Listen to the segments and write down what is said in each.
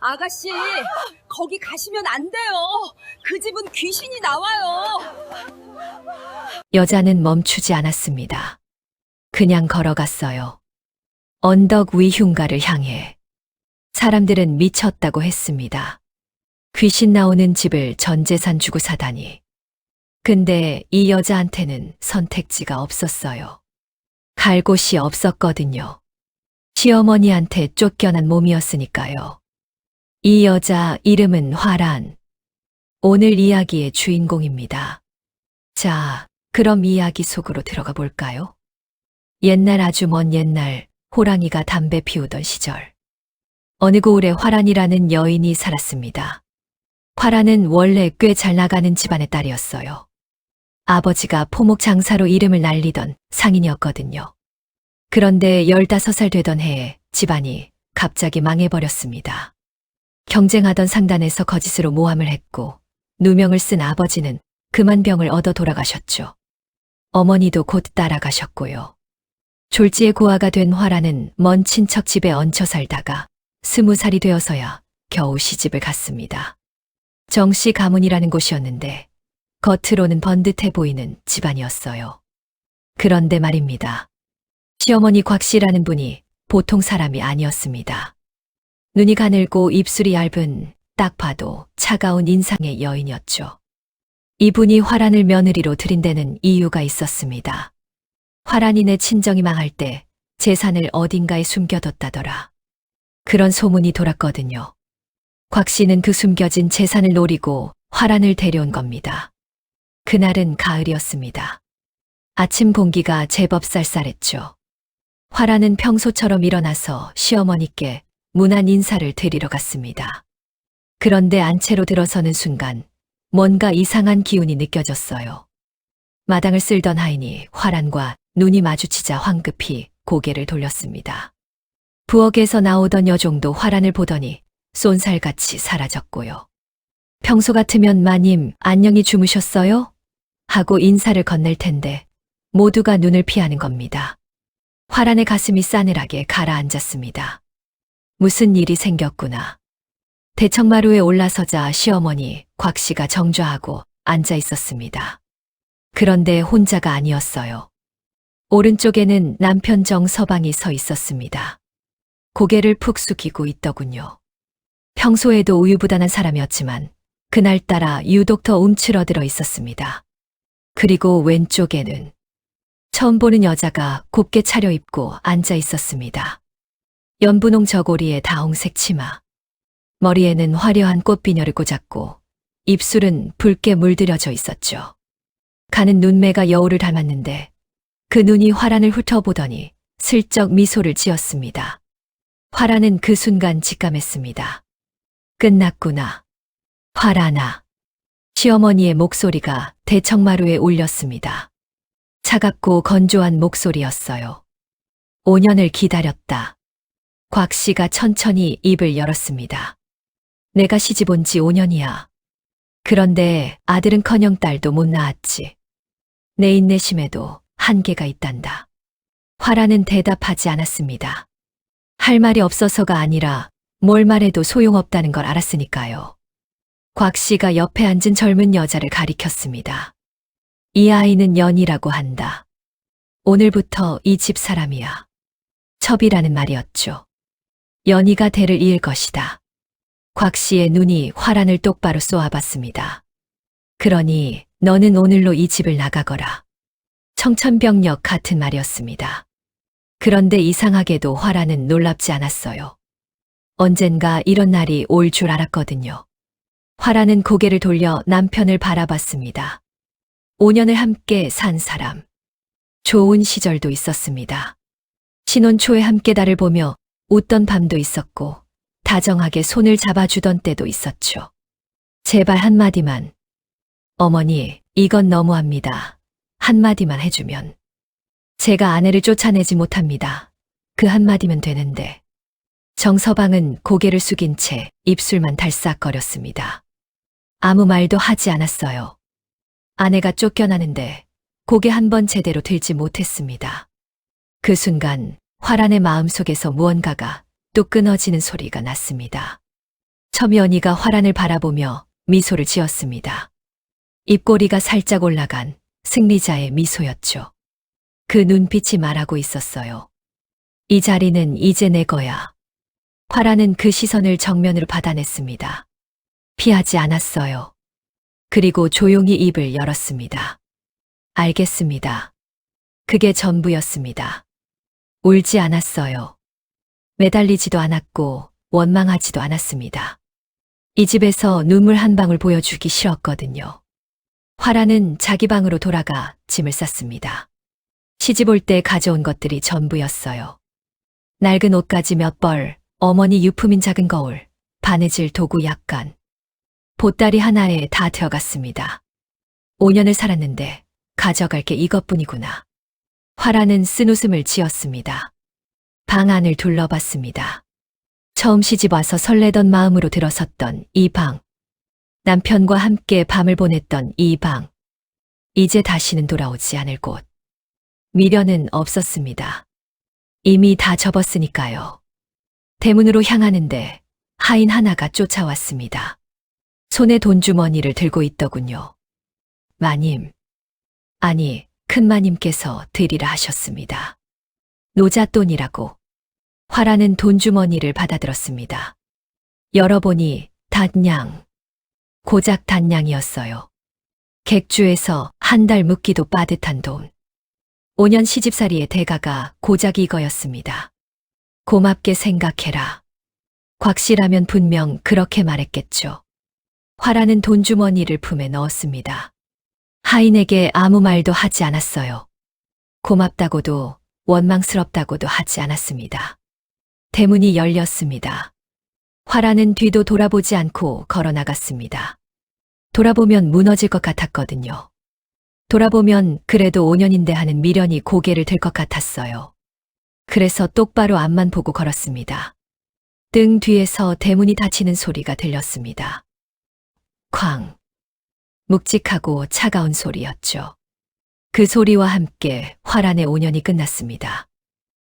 아가씨, 거기 가시면 안 돼요. 그 집은 귀신이 나와요. 여자는 멈추지 않았습니다. 그냥 걸어갔어요. 언덕 위 흉가를 향해. 사람들은 미쳤다고 했습니다. 귀신 나오는 집을 전 재산 주고 사다니. 근데 이 여자한테는 선택지가 없었어요. 갈 곳이 없었거든요. 시어머니한테 쫓겨난 몸이었으니까요. 이 여자 이름은 화란. 오늘 이야기의 주인공입니다. 자, 그럼 이야기 속으로 들어가 볼까요? 옛날 아주 먼 옛날 호랑이가 담배 피우던 시절. 어느 고을에 화란이라는 여인이 살았습니다. 화란은 원래 꽤 잘 나가는 집안의 딸이었어요. 아버지가 포목 장사로 이름을 날리던 상인이었거든요. 그런데 15살 되던 해에 집안이 갑자기 망해버렸습니다. 경쟁하던 상단에서 거짓으로 모함을 했고 누명을 쓴 아버지는 그만 병을 얻어 돌아가셨죠. 어머니도 곧 따라가셨고요. 졸지에 고아가 된 화란은 먼 친척 집에 얹혀 살다가 20살이 되어서야 겨우 시집을 갔습니다. 정씨 가문이라는 곳이었는데 겉으로는 번듯해 보이는 집안이었어요. 그런데 말입니다. 시어머니 곽씨라는 분이 보통 사람이 아니었습니다. 눈이 가늘고 입술이 얇은 딱 봐도 차가운 인상의 여인이었죠. 이분이 화란을 며느리로 들인 데는 이유가 있었습니다. 화란이네 친정이 망할 때 재산을 어딘가에 숨겨뒀다더라. 그런 소문이 돌았거든요. 곽 씨는 그 숨겨진 재산을 노리고 화란을 데려온 겁니다. 그날은 가을이었습니다. 아침 공기가 제법 쌀쌀했죠. 화란은 평소처럼 일어나서 시어머니께 문안 인사를 드리러 갔습니다. 그런데 안채로 들어서는 순간 뭔가 이상한 기운이 느껴졌어요. 마당을 쓸던 하인이 화란과 눈이 마주치자 황급히 고개를 돌렸습니다. 부엌에서 나오던 여종도 화란을 보더니 쏜살같이 사라졌고요. 평소 같으면 마님 안녕히 주무셨어요? 하고 인사를 건넬 텐데 모두가 눈을 피하는 겁니다. 화란의 가슴이 싸늘하게 가라앉았습니다. 무슨 일이 생겼구나. 대청마루에 올라서자 시어머니 곽 씨가 정좌하고 앉아 있었습니다. 그런데 혼자가 아니었어요. 오른쪽에는 남편 정서방이 서 있었습니다. 고개를 푹 숙이고 있더군요. 평소에도 우유부단한 사람이었지만 그날따라 유독 더 움츠러들어 있었습니다. 그리고 왼쪽에는 처음 보는 여자가 곱게 차려입고 앉아 있었습니다. 연분홍 저고리에 다홍색 치마, 머리에는 화려한 꽃비녀를 꽂았고 입술은 붉게 물들여져 있었죠. 가는 눈매가 여우를 닮았는데 그 눈이 화란을 훑어보더니 슬쩍 미소를 지었습니다. 화란은 그 순간 직감했습니다. 끝났구나. 화란아. 시어머니의 목소리가 대청마루에 울렸습니다. 차갑고 건조한 목소리였어요. 5년을 기다렸다. 곽 씨가 천천히 입을 열었습니다. 내가 시집 온 지 5년이야. 그런데 아들은커녕 딸도 못 낳았지. 내 인내심에도 한계가 있단다. 화란은 대답하지 않았습니다. 할 말이 없어서가 아니라 뭘 말해도 소용없다는 걸 알았으니까요. 곽 씨가 옆에 앉은 젊은 여자를 가리켰습니다. 이 아이는 연이라고 한다. 오늘부터 이 집 사람이야. 첩이라는 말이었죠. 연이가 대를 이을 것이다. 곽 씨의 눈이 화란을 똑바로 쏘아봤습니다. 그러니 너는 오늘로 이 집을 나가거라. 청천벽력 같은 말이었습니다. 그런데 이상하게도 화란은 놀랍지 않았어요. 언젠가 이런 날이 올 줄 알았거든요. 화란은 고개를 돌려 남편을 바라봤습니다. 5년을 함께 산 사람. 좋은 시절도 있었습니다. 신혼 초에 함께 달을 보며 웃던 밤도 있었고 다정하게 손을 잡아주던 때도 있었죠. 제발 한마디만. 어머니, 이건 너무합니다. 한마디만 해주면. 제가 아내를 쫓아내지 못합니다. 그 한마디면 되는데. 정서방은 고개를 숙인 채 입술만 달싹거렸습니다. 아무 말도 하지 않았어요. 아내가 쫓겨나는데 고개 한 번 제대로 들지 못했습니다. 그 순간 화란의 마음속에서 무언가가 뚝 끊어지는 소리가 났습니다. 첨연이가 화란을 바라보며 미소를 지었습니다. 입꼬리가 살짝 올라간 승리자의 미소였죠. 그 눈빛이 말하고 있었어요. 이 자리는 이제 내 거야. 화란은 그 시선을 정면으로 받아냈습니다. 피하지 않았어요. 그리고 조용히 입을 열었습니다. 알겠습니다. 그게 전부였습니다. 울지 않았어요. 매달리지도 않았고 원망하지도 않았습니다. 이 집에서 눈물 한 방울 보여주기 싫었거든요. 화란은 자기 방으로 돌아가 짐을 쌌습니다. 시집 올 때 가져온 것들이 전부였어요. 낡은 옷가지 몇 벌, 어머니 유품인 작은 거울, 바느질 도구 약간, 보따리 하나에 다 들어갔습니다. 5년을 살았는데 가져갈 게 이것뿐이구나. 화란은 쓴웃음을 지었습니다. 방 안을 둘러봤습니다. 처음 시집 와서 설레던 마음으로 들어섰던 이 방. 남편과 함께 밤을 보냈던 이 방. 이제 다시는 돌아오지 않을 곳. 미련은 없었습니다. 이미 다 접었으니까요. 대문으로 향하는데 하인 하나가 쫓아왔습니다. 손에 돈주머니를 들고 있더군요. 마님. 아니, 큰마님께서 드리라 하셨습니다. 노잣돈이라고. 화란은 돈주머니를 받아들었습니다. 열어보니 단양. 고작 단양이었어요. 객주에서 한 달 묵기도 빠듯한 돈. 5년 시집살이의 대가가 고작 이거였습니다. 고맙게 생각해라. 곽씨라면 분명 그렇게 말했겠죠. 화란은 돈주머니를 품에 넣었습니다. 하인에게 아무 말도 하지 않았어요. 고맙다고도 원망스럽다고도 하지 않았습니다. 대문이 열렸습니다. 화란은 뒤도 돌아보지 않고 걸어 나갔습니다. 돌아보면 무너질 것 같았거든요. 돌아보면 그래도 5년인데 하는 미련이 고개를 들 것 같았어요. 그래서 똑바로 앞만 보고 걸었습니다. 등 뒤에서 대문이 닫히는 소리가 들렸습니다. 쾅. 묵직하고 차가운 소리였죠. 그 소리와 함께 화란의 5년이 끝났습니다.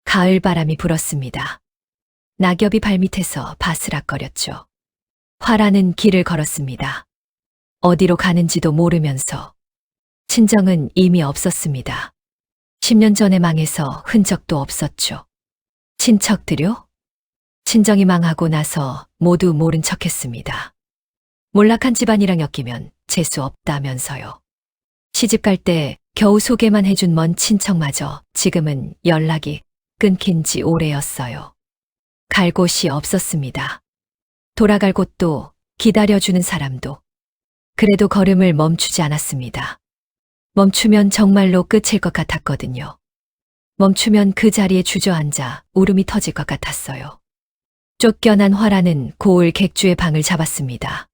가을 바람이 불었습니다. 낙엽이 발밑에서 바스락거렸죠. 화란은 길을 걸었습니다. 어디로 가는지도 모르면서. 친정은 이미 없었습니다. 10년 전에 망해서 흔적도 없었죠. 친척들요? 친정이 망하고 나서 모두 모른 척했습니다. 몰락한 집안이랑 엮이면 재수 없다면서요. 시집갈 때 겨우 소개만 해준 먼 친척마저 지금은 연락이 끊긴 지 오래였어요. 갈 곳이 없었습니다. 돌아갈 곳도 기다려주는 사람도. 그래도 걸음을 멈추지 않았습니다. 멈추면 정말로 끝일 것 같았거든요. 멈추면 그 자리에 주저앉아 울음이 터질 것 같았어요. 쫓겨난 화란은 고을 객주의 방을 잡았습니다.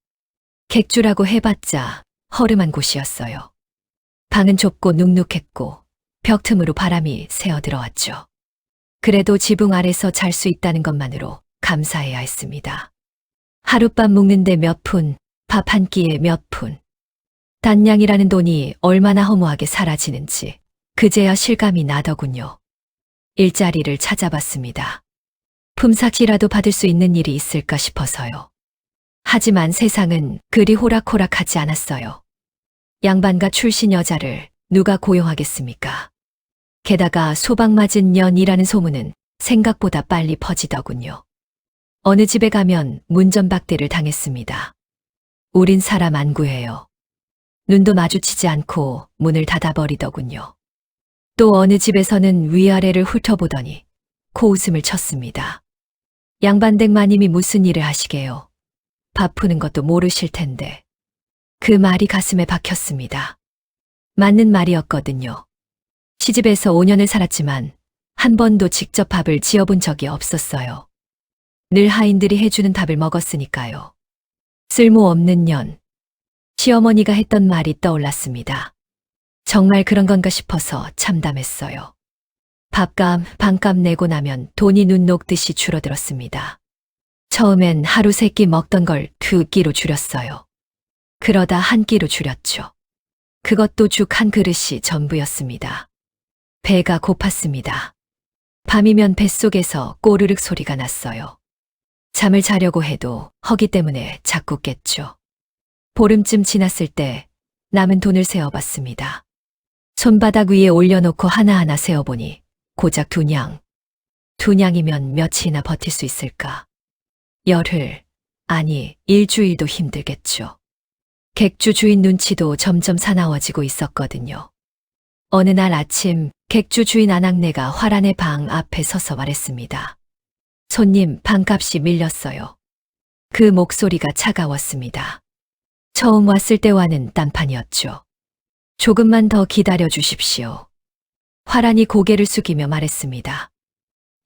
객주라고 해봤자 허름한 곳이었어요. 방은 좁고 눅눅했고 벽 틈으로 바람이 새어 들어왔죠. 그래도 지붕 아래서 잘 수 있다는 것만으로 감사해야 했습니다. 하룻밤 묵는데 몇 푼, 밥 한 끼에 몇 푼. 단양이라는 돈이 얼마나 허무하게 사라지는지 그제야 실감이 나더군요. 일자리를 찾아봤습니다. 품삯이라도 받을 수 있는 일이 있을까 싶어서요. 하지만 세상은 그리 호락호락하지 않았어요. 양반가 출신 여자를 누가 고용하겠습니까? 게다가 소방 맞은 년이라는 소문은 생각보다 빨리 퍼지더군요. 어느 집에 가면 문전박대를 당했습니다. 우린 사람 안 구해요. 눈도 마주치지 않고 문을 닫아버리더군요. 또 어느 집에서는 위아래를 훑어보더니 코웃음을 쳤습니다. 양반댁 마님이 무슨 일을 하시게요? 밥 푸는 것도 모르실 텐데. 그 말이 가슴에 박혔습니다. 맞는 말이었거든요. 시집에서 5년을 살았지만 한 번도 직접 밥을 지어본 적이 없었어요. 늘 하인들이 해주는 밥을 먹었으니까요. 쓸모없는 년. 시어머니가 했던 말이 떠올랐습니다. 정말 그런 건가 싶어서 참담했어요. 밥값, 방값 내고 나면 돈이 눈 녹듯이 줄어들었습니다. 처음엔 하루 3끼 먹던 걸 2끼로 줄였어요. 그러다 1끼로 줄였죠. 그것도 죽 한 그릇이 전부였습니다. 배가 고팠습니다. 밤이면 뱃속에서 꼬르륵 소리가 났어요. 잠을 자려고 해도 허기 때문에 자꾸 깼죠. 보름쯤 지났을 때 남은 돈을 세어봤습니다. 손바닥 위에 올려놓고 하나하나 세어보니 고작 2냥. 2냥이면 며칠이나 버틸 수 있을까? 열흘, 아니 일주일도 힘들겠죠. 객주 주인 눈치도 점점 사나워지고 있었거든요. 어느 날 아침 객주 주인 아낙네가 화란의 방 앞에 서서 말했습니다. 손님, 방값이 밀렸어요. 그 목소리가 차가웠습니다. 처음 왔을 때와는 딴판이었죠. 조금만 더 기다려 주십시오. 화란이 고개를 숙이며 말했습니다.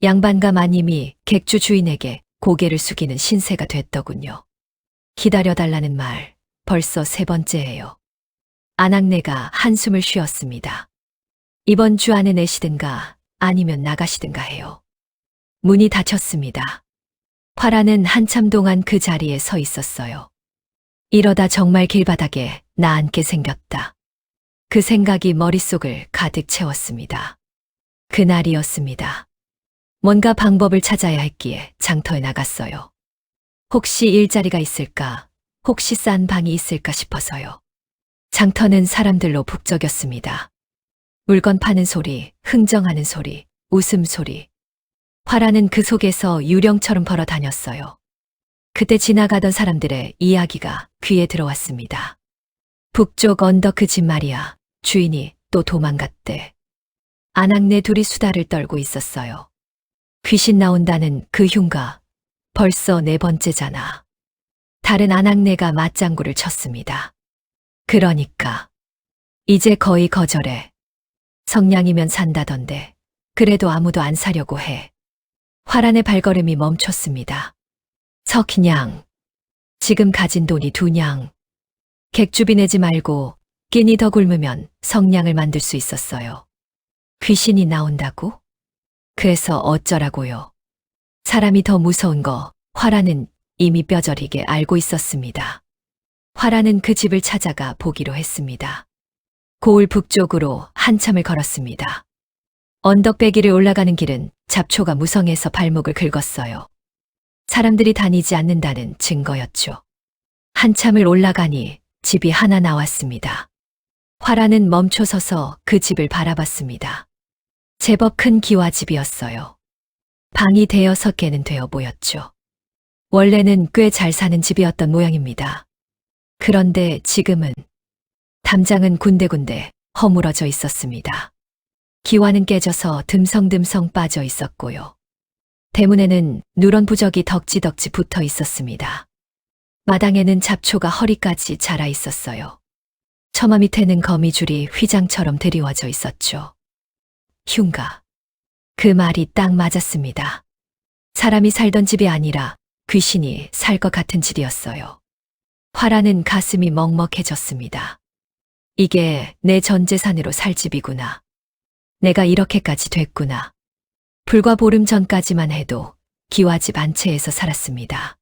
양반과 마님이 객주 주인에게 고개를 숙이는 신세가 됐더군요. 기다려달라는 말 벌써 3번째예요. 아낙네가 한숨을 쉬었습니다. 이번 주 안에 내시든가 아니면 나가시든가 해요. 문이 닫혔습니다. 화란은 한참 동안 그 자리에 서 있었어요. 이러다 정말 길바닥에 나앉게 생겼다. 그 생각이 머릿속을 가득 채웠습니다. 그날이었습니다. 뭔가 방법을 찾아야 했기에 장터에 나갔어요. 혹시 일자리가 있을까, 혹시 싼 방이 있을까 싶어서요. 장터는 사람들로 북적였습니다. 물건 파는 소리, 흥정하는 소리, 웃음소리. 화란은 그 속에서 유령처럼 걸어 다녔어요. 그때 지나가던 사람들의 이야기가 귀에 들어왔습니다. 북쪽 언덕 그 집 말이야. 주인이 또 도망갔대. 아낙네 둘이 수다를 떨고 있었어요. 귀신 나온다는 그 흉가. 벌써 4번째잖아. 다른 아낙네가 맞장구를 쳤습니다. 그러니까. 이제 거의 거절해. 성냥이면 산다던데. 그래도 아무도 안 사려고 해. 화란의 발걸음이 멈췄습니다. 석냥. 지금 가진 돈이 2냥. 객주비 내지 말고 끼니 더 굶으면 성냥을 만들 수 있었어요. 귀신이 나온다고? 그래서 어쩌라고요? 사람이 더 무서운 거 화란은 이미 뼈저리게 알고 있었습니다. 화란은 그 집을 찾아가 보기로 했습니다. 고을 북쪽으로 한참을 걸었습니다. 언덕배기를 올라가는 길은 잡초가 무성해서 발목을 긁었어요. 사람들이 다니지 않는다는 증거였죠. 한참을 올라가니 집이 하나 나왔습니다. 화란은 멈춰서서 그 집을 바라봤습니다. 제법 큰 기와집이었어요. 방이 5개는 되어 보였죠. 원래는 꽤 잘 사는 집이었던 모양입니다. 그런데 지금은 담장은 군데군데 허물어져 있었습니다. 기와는 깨져서 듬성듬성 빠져 있었고요. 대문에는 누런 부적이 덕지덕지 붙어 있었습니다. 마당에는 잡초가 허리까지 자라 있었어요. 처마 밑에는 거미줄이 휘장처럼 드리워져 있었죠. 흉가. 그 말이 딱 맞았습니다. 사람이 살던 집이 아니라 귀신이 살 것 같은 집이었어요. 화란은 가슴이 먹먹해졌습니다. 이게 내 전 재산으로 살 집이구나. 내가 이렇게까지 됐구나. 불과 보름 전까지만 해도 기와집 한 채에서 살았습니다.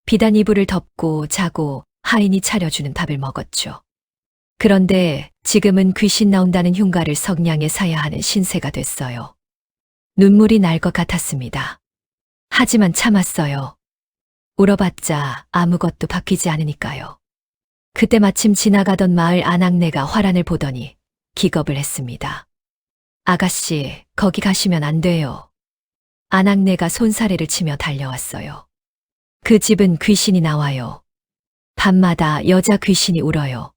비단 이불을 덮고 자고 하인이 차려주는 밥을 먹었죠. 그런데 지금은 귀신 나온다는 흉가를 석냥에 사야 하는 신세가 됐어요. 눈물이 날 것 같았습니다. 하지만 참았어요. 울어봤자 아무것도 바뀌지 않으니까요. 그때 마침 지나가던 마을 아낙네가 화란을 보더니 기겁을 했습니다. 아가씨, 거기 가시면 안 돼요. 아낙네가 손사래를 치며 달려왔어요. 그 집은 귀신이 나와요. 밤마다 여자 귀신이 울어요.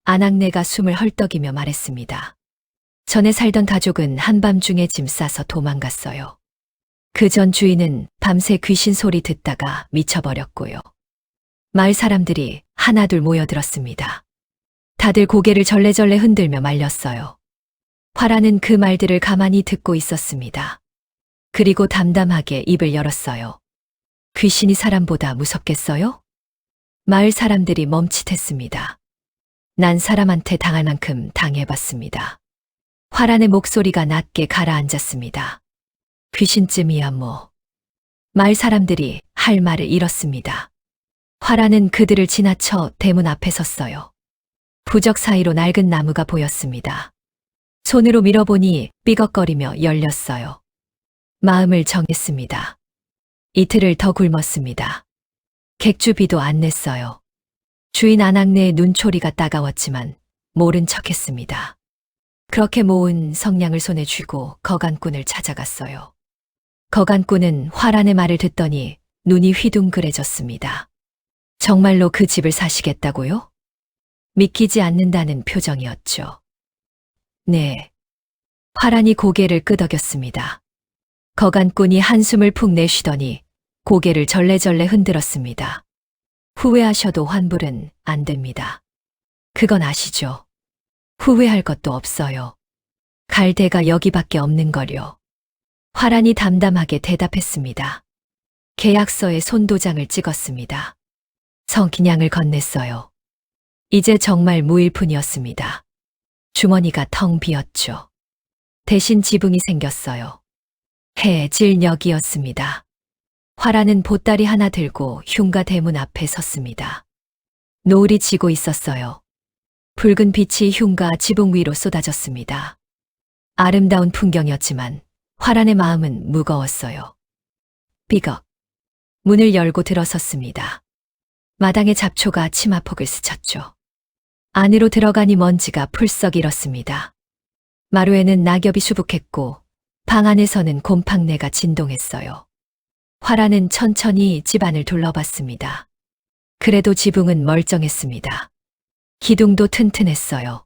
아낙네가 숨을 헐떡이며 말했습니다. 전에 살던 가족은 한밤중에 짐 싸서 도망갔어요. 그 전 주인은 밤새 귀신 소리 듣다가 미쳐버렸고요. 마을 사람들이 하나둘 모여들었습니다. 다들 고개를 절레절레 흔들며 말렸어요. 화란은 그 말들을 가만히 듣고 있었습니다. 그리고 담담하게 입을 열었어요. 귀신이 사람보다 무섭겠어요? 마을 사람들이 멈칫했습니다. 난 사람한테 당할 만큼 당해봤습니다. 화란의 목소리가 낮게 가라앉았습니다. 귀신쯤이야 뭐. 마을 사람들이 할 말을 잃었습니다. 화란은 그들을 지나쳐 대문 앞에 섰어요. 부적 사이로 낡은 나무가 보였습니다. 손으로 밀어보니 삐걱거리며 열렸어요. 마음을 정했습니다. 이틀을 더 굶었습니다. 객주비도 안 냈어요. 주인 안악내의 눈초리가 따가웠지만 모른 척했습니다. 그렇게 모은 성냥을 손에 쥐고 거간꾼을 찾아갔어요. 거간꾼은 화란의 말을 듣더니 눈이 휘둥그레졌습니다. 정말로 그 집을 사시겠다고요? 믿기지 않는다는 표정이었죠. 네. 화란이 고개를 끄덕였습니다. 거간꾼이 한숨을 푹 내쉬더니 고개를 절레절레 흔들었습니다. 후회하셔도 환불은 안 됩니다. 그건 아시죠? 후회할 것도 없어요. 갈 데가 여기밖에 없는 거요. 화란이 담담하게 대답했습니다. 계약서에 손도장을 찍었습니다. 성기냥을 건넸어요. 이제 정말 무일푼이었습니다. 주머니가 텅 비었죠. 대신 지붕이 생겼어요. 해질녘이었습니다. 화란은 보따리 하나 들고 흉가 대문 앞에 섰습니다. 노을이 지고 있었어요. 붉은 빛이 흉가 지붕 위로 쏟아졌습니다. 아름다운 풍경이었지만 화란의 마음은 무거웠어요. 삐걱. 문을 열고 들어섰습니다. 마당의 잡초가 치마폭을 스쳤죠. 안으로 들어가니 먼지가 풀썩 일었습니다. 마루에는 낙엽이 수북했고 방 안에서는 곰팡내가 진동했어요. 화란은 천천히 집안을 둘러봤습니다. 그래도 지붕은 멀쩡했습니다. 기둥도 튼튼했어요.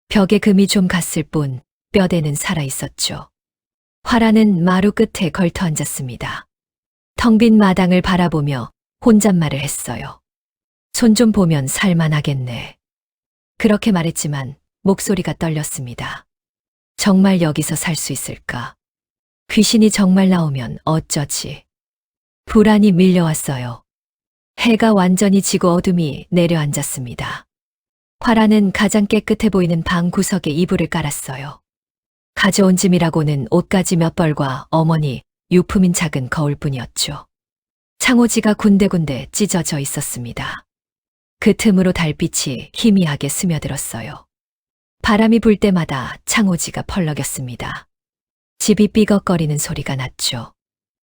벽에 금이 좀 갔을 뿐 뼈대는 살아있었죠. 화란은 마루 끝에 걸터 앉았습니다. 텅 빈 마당을 바라보며 혼잣말을 했어요. 손 좀 보면 살만하겠네. 그렇게 말했지만 목소리가 떨렸습니다. 정말 여기서 살 수 있을까? 귀신이 정말 나오면 어쩌지? 불안이 밀려왔어요. 해가 완전히 지고 어둠이 내려앉았습니다. 화란은 가장 깨끗해 보이는 방 구석에 이불을 깔았어요. 가져온 짐이라고는 옷가지 몇 벌과 어머니 유품인 작은 거울뿐이었죠. 창호지가 군데군데 찢어져 있었습니다. 그 틈으로 달빛이 희미하게 스며들었어요. 바람이 불 때마다 창호지가 펄럭였습니다. 집이 삐걱거리는 소리가 났죠.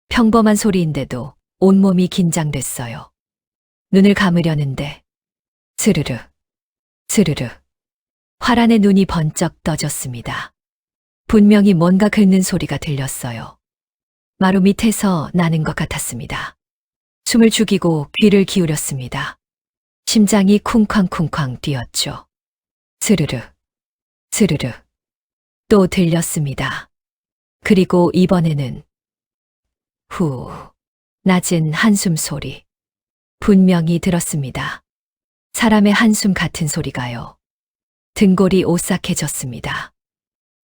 평범한 소리인데도 온몸이 긴장됐어요. 눈을 감으려는데 스르르, 스르르. 화란의 눈이 번쩍 떠졌습니다. 분명히 뭔가 긁는 소리가 들렸어요. 마루 밑에서 나는 것 같았습니다. 숨을 죽이고 귀를 기울였습니다. 심장이 쿵쾅쿵쾅 뛰었죠. 스르르, 스르르. 또 들렸습니다. 그리고 이번에는 후, 낮은 한숨 소리. 분명히 들었습니다. 사람의 한숨 같은 소리가요. 등골이 오싹해졌습니다.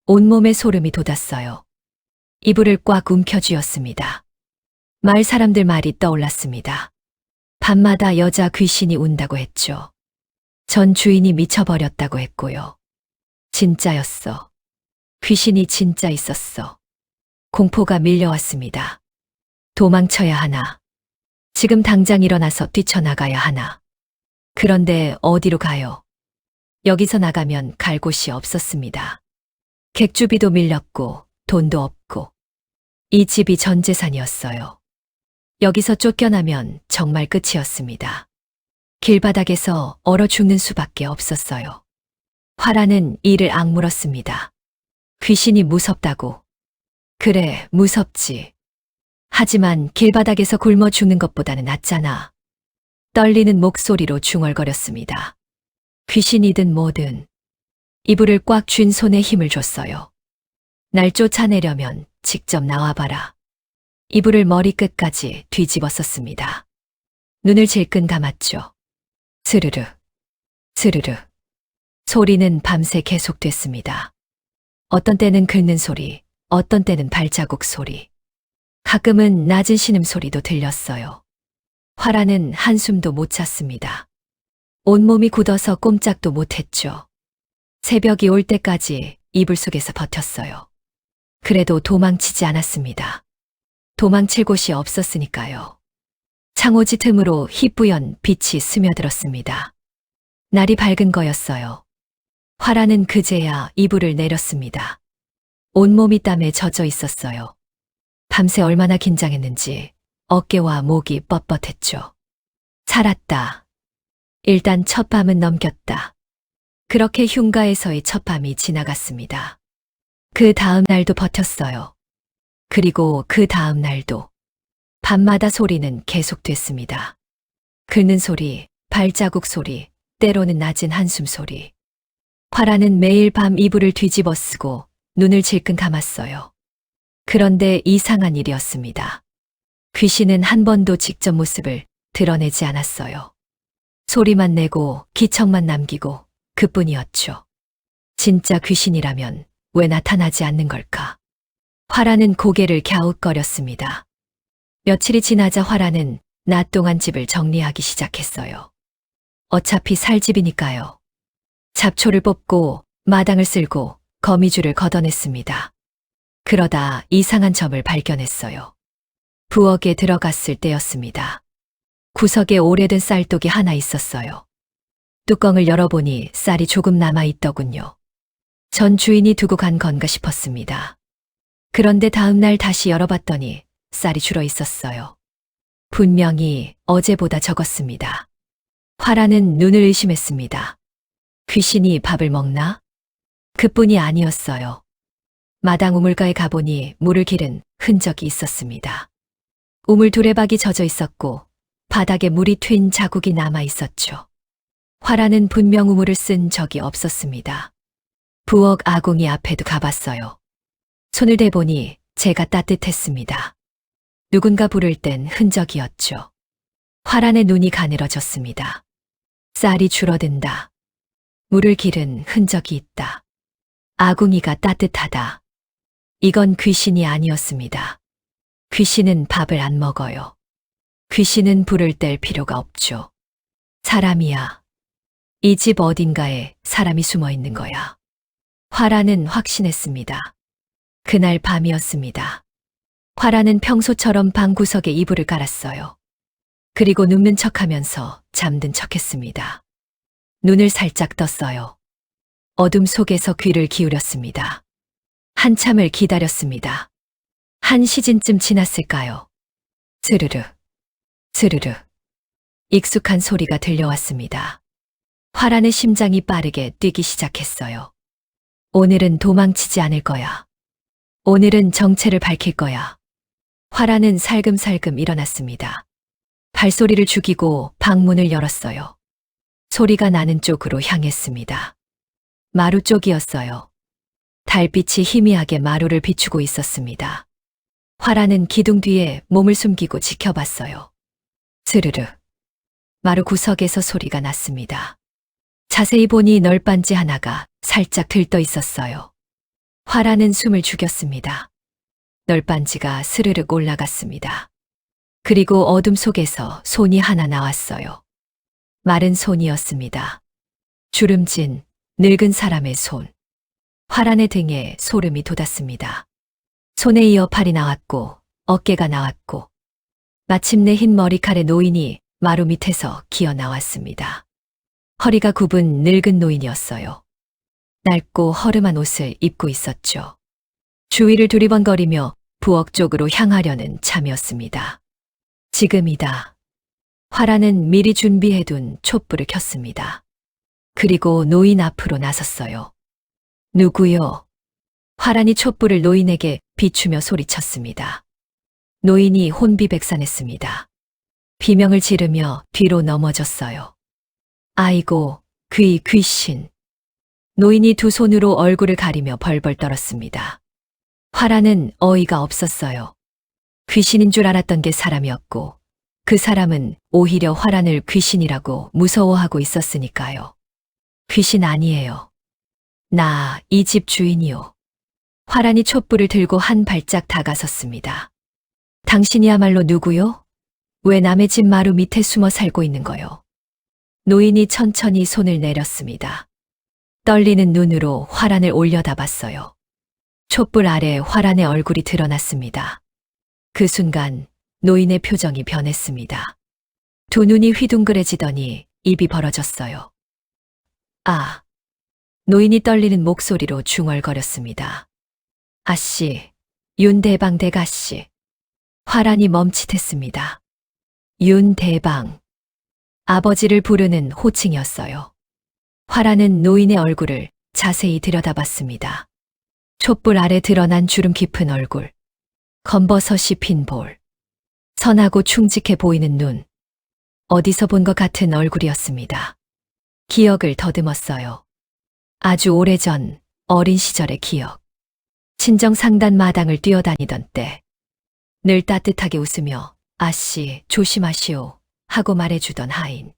온몸에 소름이 돋았어요. 이불을 꽉 움켜쥐었습니다. 마을 사람들 말이 떠올랐습니다. 밤마다 여자 귀신이 운다고 했죠. 전 주인이 미쳐버렸다고 했고요. 진짜였어. 귀신이 진짜 있었어. 공포가 밀려왔습니다. 도망쳐야 하나. 지금 당장 일어나서 뛰쳐나가야 하나. 그런데 어디로 가요? 여기서 나가면 갈 곳이 없었습니다. 객주비도 밀렸고 돈도 없고 이 집이 전 재산이었어요. 여기서 쫓겨나면 정말 끝이었습니다. 길바닥에서 얼어 죽는 수밖에 없었어요. 화란은 이를 악물었습니다. 귀신이 무섭다고. 그래, 무섭지. 하지만 길바닥에서 굶어 죽는 것보다는 낫잖아. 떨리는 목소리로 중얼거렸습니다. 귀신이든 뭐든. 이불을 꽉 쥔 손에 힘을 줬어요. 날 쫓아내려면 직접 나와봐라. 이불을 머리끝까지 뒤집어 썼습니다. 눈을 질끈 감았죠. 스르르, 스르르. 소리는 밤새 계속됐습니다. 어떤 때는 긁는 소리, 어떤 때는 발자국 소리. 가끔은 낮은 신음소리도 들렸어요. 화란은 한숨도 못 찼습니다. 온몸이 굳어서 꼼짝도 못했죠. 새벽이 올 때까지 이불 속에서 버텼어요. 그래도 도망치지 않았습니다. 도망칠 곳이 없었으니까요. 창호지 틈으로 희뿌연 빛이 스며들었습니다. 날이 밝은 거였어요. 화란은 그제야 이불을 내렸습니다. 온몸이 땀에 젖어 있었어요. 밤새 얼마나 긴장했는지 어깨와 목이 뻣뻣했죠. 살았다. 일단 첫 밤은 넘겼다. 그렇게 흉가에서의 첫 밤이 지나갔습니다. 그 다음 날도 버텼어요. 그리고 그 다음 날도 밤마다 소리는 계속됐습니다. 긁는 소리, 발자국 소리, 때로는 낮은 한숨 소리. 화라는 매일 밤 이불을 뒤집어 쓰고 눈을 질끈 감았어요. 그런데 이상한 일이었습니다. 귀신은 한 번도 직접 모습을 드러내지 않았어요. 소리만 내고 기척만 남기고 그뿐이었죠. 진짜 귀신이라면 왜 나타나지 않는 걸까? 화라는 고개를 갸웃거렸습니다. 며칠이 지나자 화라는 낮 동안 집을 정리하기 시작했어요. 어차피 살 집이니까요. 잡초를 뽑고 마당을 쓸고 거미줄을 걷어냈습니다. 그러다 이상한 점을 발견했어요. 부엌에 들어갔을 때였습니다. 구석에 오래된 쌀독이 하나 있었어요. 뚜껑을 열어보니 쌀이 조금 남아있더군요. 전 주인이 두고 간 건가 싶었습니다. 그런데 다음 날 다시 열어봤더니 쌀이 줄어 있었어요. 분명히 어제보다 적었습니다. 화라는 눈을 의심했습니다. 귀신이 밥을 먹나? 그뿐이 아니었어요. 마당 우물가에 가보니 물을 기른 흔적이 있었습니다. 우물 두레박이 젖어 있었고 바닥에 물이 튄 자국이 남아 있었죠. 화라는 분명 우물을 쓴 적이 없었습니다. 부엌 아궁이 앞에도 가봤어요. 손을 대보니 제가 따뜻했습니다. 누군가 부를 땐 흔적이었죠. 화란의 눈이 가늘어졌습니다. 쌀이 줄어든다. 물을 기른 흔적이 있다. 아궁이가 따뜻하다. 이건 귀신이 아니었습니다. 귀신은 밥을 안 먹어요. 귀신은 불을 뗄 필요가 없죠. 사람이야. 이 집 어딘가에 사람이 숨어 있는 거야. 화라는 확신했습니다. 그날 밤이었습니다. 화라는 평소처럼 방구석에 이불을 깔았어요. 그리고 눕는 척하면서 잠든 척했습니다. 눈을 살짝 떴어요. 어둠 속에서 귀를 기울였습니다. 한참을 기다렸습니다. 한 시즌쯤 지났을까요? 스르르, 스르르. 익숙한 소리가 들려왔습니다. 화란의 심장이 빠르게 뛰기 시작했어요. 오늘은 도망치지 않을 거야. 오늘은 정체를 밝힐 거야. 화란은 살금살금 일어났습니다. 발소리를 죽이고 방문을 열었어요. 소리가 나는 쪽으로 향했습니다. 마루 쪽이었어요. 달빛이 희미하게 마루를 비추고 있었습니다. 화란은 기둥 뒤에 몸을 숨기고 지켜봤어요. 스르르. 마루 구석에서 소리가 났습니다. 자세히 보니 널빤지 하나가 살짝 들떠 있었어요. 화란은 숨을 죽였습니다. 널빤지가 스르륵 올라갔습니다. 그리고 어둠 속에서 손이 하나 나왔어요. 마른 손이었습니다. 주름진 늙은 사람의 손. 화란의 등에 소름이 돋았습니다. 손에 이어 팔이 나왔고 어깨가 나왔고 마침내 흰 머리칼의 노인이 마루 밑에서 기어 나왔습니다. 허리가 굽은 늙은 노인이었어요. 낡고 허름한 옷을 입고 있었죠. 주위를 두리번거리며 부엌 쪽으로 향하려는 참이었습니다. 지금이다. 화란은 미리 준비해둔 촛불을 켰습니다. 그리고 노인 앞으로 나섰어요. 누구요? 화란이 촛불을 노인에게 비추며 소리쳤습니다. 노인이 혼비백산했습니다. 비명을 지르며 뒤로 넘어졌어요. 아이고, 귀신. 노인이 두 손으로 얼굴을 가리며 벌벌 떨었습니다. 화란은 어이가 없었어요. 귀신인 줄 알았던 게 사람이었고 그 사람은 오히려 화란을 귀신이라고 무서워하고 있었으니까요. 귀신 아니에요. 나 이 집 주인이요. 화란이 촛불을 들고 한 발짝 다가섰습니다. 당신이야말로 누구요? 왜 남의 집 마루 밑에 숨어 살고 있는 거요? 노인이 천천히 손을 내렸습니다. 떨리는 눈으로 화란을 올려다봤어요. 촛불 아래 화란의 얼굴이 드러났습니다. 그 순간 노인의 표정이 변했습니다. 두 눈이 휘둥그레지더니 입이 벌어졌어요. 아! 노인이 떨리는 목소리로 중얼거렸습니다. 아씨, 윤대방 대가씨. 화란이 멈칫했습니다. 윤대방. 아버지를 부르는 호칭이었어요. 화란은 노인의 얼굴을 자세히 들여다봤습니다. 촛불 아래 드러난 주름 깊은 얼굴, 검버섯이 핀 볼, 선하고 충직해 보이는 눈, 어디서 본 것 같은 얼굴이었습니다. 기억을 더듬었어요. 아주 오래전 어린 시절의 기억. 친정 상단 마당을 뛰어다니던 때, 늘 따뜻하게 웃으며 아씨 조심하시오 하고 말해주던 하인.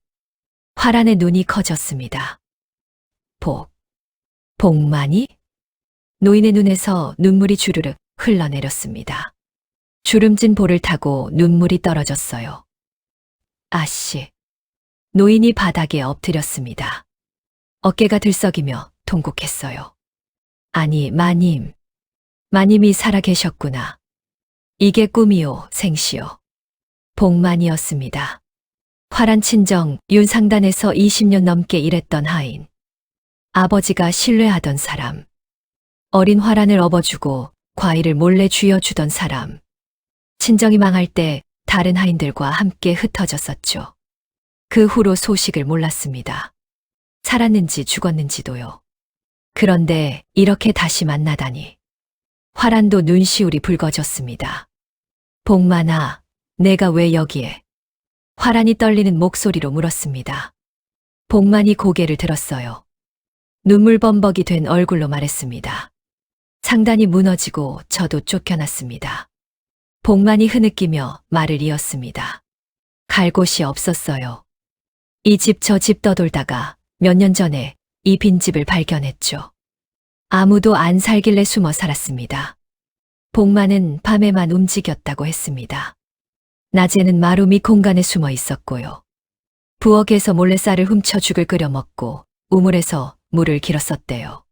화란의 눈이 커졌습니다. 복만이? 노인의 눈에서 눈물이 주르륵 흘러내렸습니다. 주름진 볼을 타고 눈물이 떨어졌어요. 아씨. 노인이 바닥에 엎드렸습니다. 어깨가 들썩이며 통곡했어요. 아니, 마님. 마님이 살아계셨구나. 이게 꿈이요, 생시요. 복만이었습니다. 화란 친정 윤상단에서 20년 넘게 일했던 하인. 아버지가 신뢰하던 사람. 어린 화란을 업어주고 과일을 몰래 쥐어주던 사람. 친정이 망할 때 다른 하인들과 함께 흩어졌었죠. 그 후로 소식을 몰랐습니다. 살았는지 죽었는지도요. 그런데 이렇게 다시 만나다니. 화란도 눈시울이 붉어졌습니다. 복만아, 내가 왜 여기에? 화란이 떨리는 목소리로 물었습니다. 복만이 고개를 들었어요. 눈물 범벅이 된 얼굴로 말했습니다. 상단이 무너지고 저도 쫓겨났습니다. 복만이 흐느끼며 말을 이었습니다. 갈 곳이 없었어요. 이 집 저 집 떠돌다가 몇 년 전에 이 빈집을 발견했죠. 아무도 안 살길래 숨어 살았습니다. 복만은 밤에만 움직였다고 했습니다. 낮에는 마루 밑 공간에 숨어 있었고요. 부엌에서 몰래 쌀을 훔쳐 죽을 끓여 먹고 우물에서 물을 길었었대요.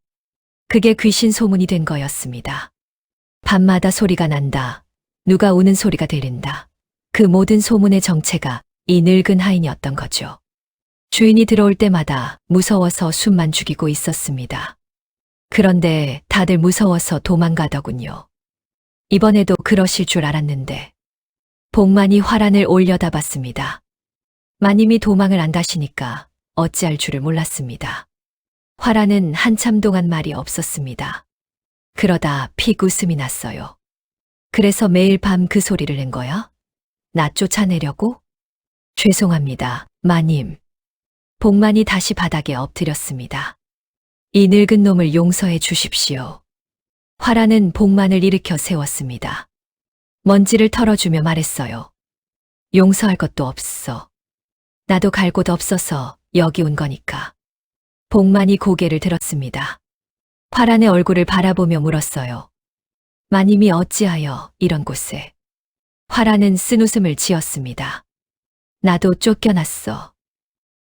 그게 귀신 소문이 된 거였습니다. 밤마다 소리가 난다. 누가 우는 소리가 들린다. 그 모든 소문의 정체가 이 늙은 하인이었던 거죠. 주인이 들어올 때마다 무서워서 숨만 죽이고 있었습니다. 그런데 다들 무서워서 도망가더군요. 이번에도 그러실 줄 알았는데. 복만이 화란을 올려다봤습니다. 마님이 도망을 안 가시니까 어찌할 줄을 몰랐습니다. 화란은 한참 동안 말이 없었습니다. 그러다 픽 웃음이 났어요. 그래서 매일 밤 그 소리를 낸 거야? 나 쫓아내려고? 죄송합니다, 마님. 복만이 다시 바닥에 엎드렸습니다. 이 늙은 놈을 용서해 주십시오. 화란은 복만을 일으켜 세웠습니다. 먼지를 털어주며 말했어요. 용서할 것도 없어. 나도 갈 곳 없어서 여기 온 거니까. 복만이 고개를 들었습니다. 화란의 얼굴을 바라보며 물었어요. 마님이 어찌하여 이런 곳에? 화란은 쓴웃음을 지었습니다. 나도 쫓겨났어.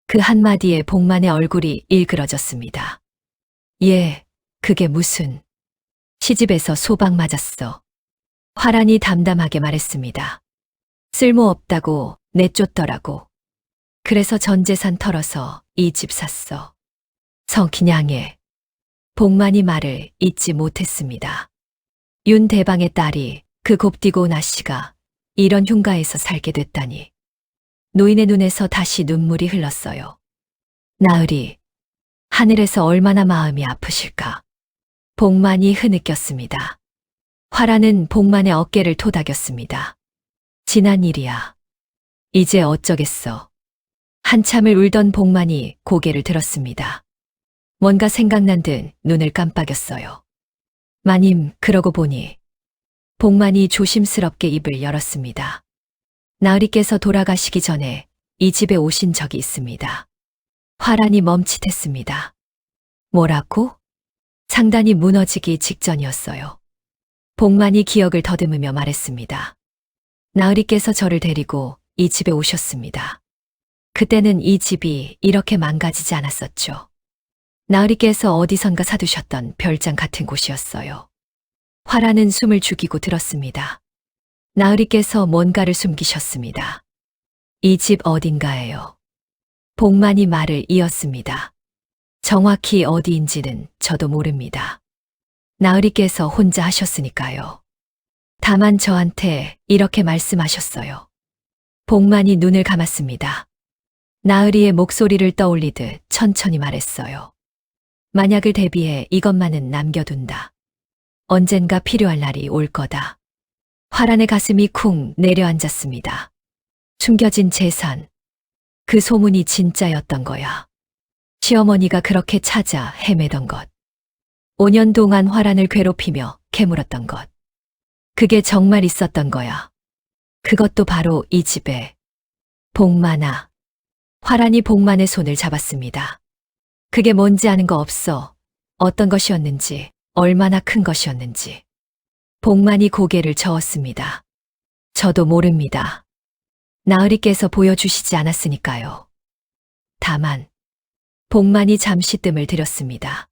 그 한마디에 복만의 얼굴이 일그러졌습니다. 예, 그게 무슨. 시집에서 소방 맞았어. 화란이 담담하게 말했습니다. 쓸모없다고 내쫓더라고. 그래서 전 재산 털어서 이 집 샀어. 성기냥해. 복만이 말을 잊지 못했습니다. 윤대방의 딸이 그 곱디고 온 아씨가 이런 흉가에서 살게 됐다니. 노인의 눈에서 다시 눈물이 흘렀어요. 나으리, 하늘에서 얼마나 마음이 아프실까. 복만이 흐느꼈습니다. 화란은 복만의 어깨를 토닥였습니다. 지난 일이야. 이제 어쩌겠어. 한참을 울던 복만이 고개를 들었습니다. 뭔가 생각난 듯 눈을 깜빡였어요. 마님, 그러고 보니. 복만이 조심스럽게 입을 열었습니다. 나으리께서 돌아가시기 전에 이 집에 오신 적이 있습니다. 화란이 멈칫했습니다. 뭐라고? 상단이 무너지기 직전이었어요. 복만이 기억을 더듬으며 말했습니다. 나으리께서 저를 데리고 이 집에 오셨습니다. 그때는 이 집이 이렇게 망가지지 않았었죠. 나으리께서 어디선가 사두셨던 별장 같은 곳이었어요. 화란은 숨을 죽이고 들었습니다. 나으리께서 뭔가를 숨기셨습니다. 이 집 어딘가예요. 복만이 말을 이었습니다. 정확히 어디인지는 저도 모릅니다. 나으리께서 혼자 하셨으니까요. 다만 저한테 이렇게 말씀하셨어요. 복만이 눈을 감았습니다. 나으리의 목소리를 떠올리듯 천천히 말했어요. 만약을 대비해 이것만은 남겨둔다. 언젠가 필요할 날이 올 거다. 화란의 가슴이 쿵 내려앉았습니다. 숨겨진 재산. 그 소문이 진짜였던 거야. 시어머니가 그렇게 찾아 헤매던 것. 5년 동안 화란을 괴롭히며 캐물었던 것. 그게 정말 있었던 거야. 그것도 바로 이 집에. 복만아. 화란이 복만의 손을 잡았습니다. 그게 뭔지 아는 거 없어. 어떤 것이었는지, 얼마나 큰 것이었는지. 복만이 고개를 저었습니다. 저도 모릅니다. 나으리께서 보여주시지 않았으니까요. 다만, 복만이 잠시 뜸을 들였습니다.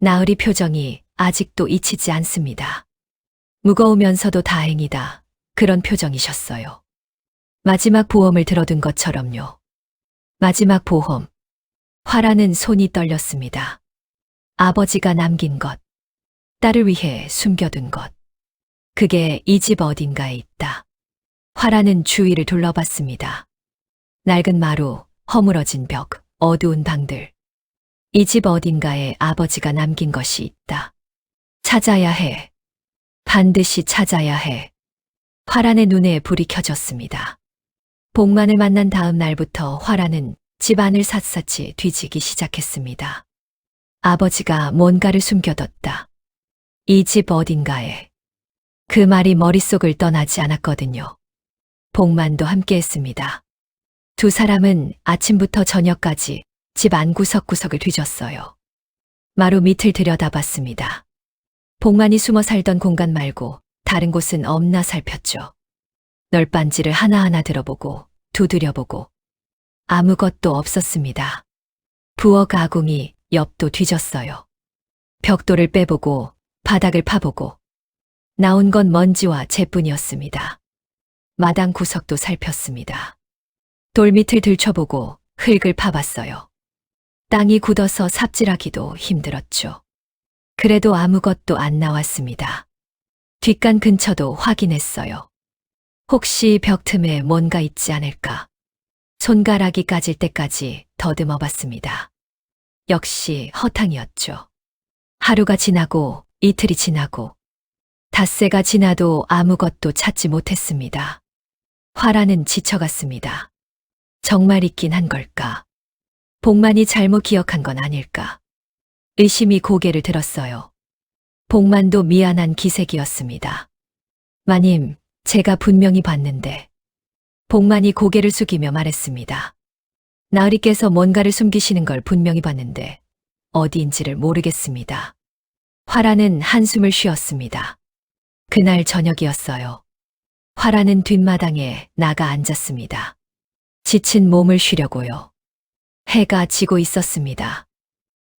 나으리 표정이 아직도 잊히지 않습니다. 무거우면서도 다행이다. 그런 표정이셨어요. 마지막 보험을 들어둔 것처럼요. 마지막 보험. 화라는 손이 떨렸습니다. 아버지가 남긴 것. 딸을 위해 숨겨둔 것. 그게 이 집 어딘가에 있다. 화라는 주위를 둘러봤습니다. 낡은 마루, 허물어진 벽, 어두운 방들. 이 집 어딘가에 아버지가 남긴 것이 있다. 찾아야 해. 반드시 찾아야 해. 화란의 눈에 불이 켜졌습니다. 복만을 만난 다음 날부터 화란은 집안을 샅샅이 뒤지기 시작했습니다. 아버지가 뭔가를 숨겨뒀다. 이 집 어딘가에. 그 말이 머릿속을 떠나지 않았거든요. 복만도 함께했습니다. 두 사람은 아침부터 저녁까지 집 안 구석구석을 뒤졌어요. 마루 밑을 들여다봤습니다. 복만이 숨어 살던 공간 말고 다른 곳은 없나 살폈죠. 널빤지를 하나하나 들어보고 두드려보고 아무것도 없었습니다. 부엌 아궁이 옆도 뒤졌어요. 벽돌을 빼보고 바닥을 파보고 나온 건 먼지와 재뿐이었습니다. 마당 구석도 살폈습니다. 돌밑을 들춰보고 흙을 파봤어요. 땅이 굳어서 삽질하기도 힘들었죠. 그래도 아무것도 안 나왔습니다. 뒷간 근처도 확인했어요. 혹시 벽 틈에 뭔가 있지 않을까? 손가락이 까질 때까지 더듬어 봤습니다. 역시 허탕이었죠. 하루가 지나고 이틀이 지나고 닷새가 지나도 아무것도 찾지 못했습니다. 화라는 지쳐갔습니다. 정말 있긴 한 걸까? 복만이 잘못 기억한 건 아닐까? 의심이 고개를 들었어요. 복만도 미안한 기색이었습니다. 마님, 제가 분명히 봤는데. 복만이 고개를 숙이며 말했습니다. 나으리께서 뭔가를 숨기시는 걸 분명히 봤는데 어디인지를 모르겠습니다. 화라는 한숨을 쉬었습니다. 그날 저녁이었어요. 화라는 뒷마당에 나가 앉았습니다. 지친 몸을 쉬려고요. 해가 지고 있었습니다.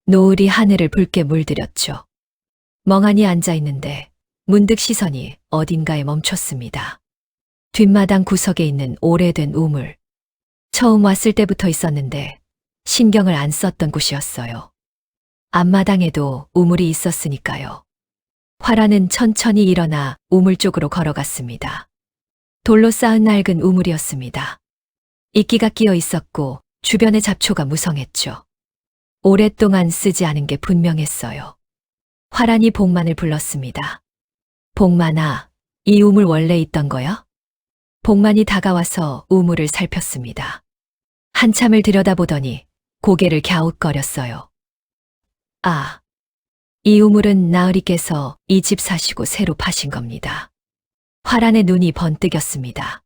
노을이 하늘을 붉게 물들였죠. 멍하니 앉아있는데 문득 시선이 어딘가에 멈췄습니다. 뒷마당 구석에 있는 오래된 우물. 처음 왔을 때부터 있었는데 신경을 안 썼던 곳이었어요. 앞마당에도 우물이 있었으니까요. 화라는 천천히 일어나 우물 쪽으로 걸어갔습니다. 돌로 쌓은 낡은 우물이었습니다. 이끼가 끼어 있었고 주변의 잡초가 무성했죠. 오랫동안 쓰지 않은 게 분명했어요. 화란이 복만을 불렀습니다. 복만아, 이 우물 원래 있던 거야? 복만이 다가와서 우물을 살폈습니다. 한참을 들여다보더니 고개를 갸웃거렸어요. 아, 이 우물은 나으리께서 이 집 사시고 새로 파신 겁니다. 화란의 눈이 번뜩였습니다.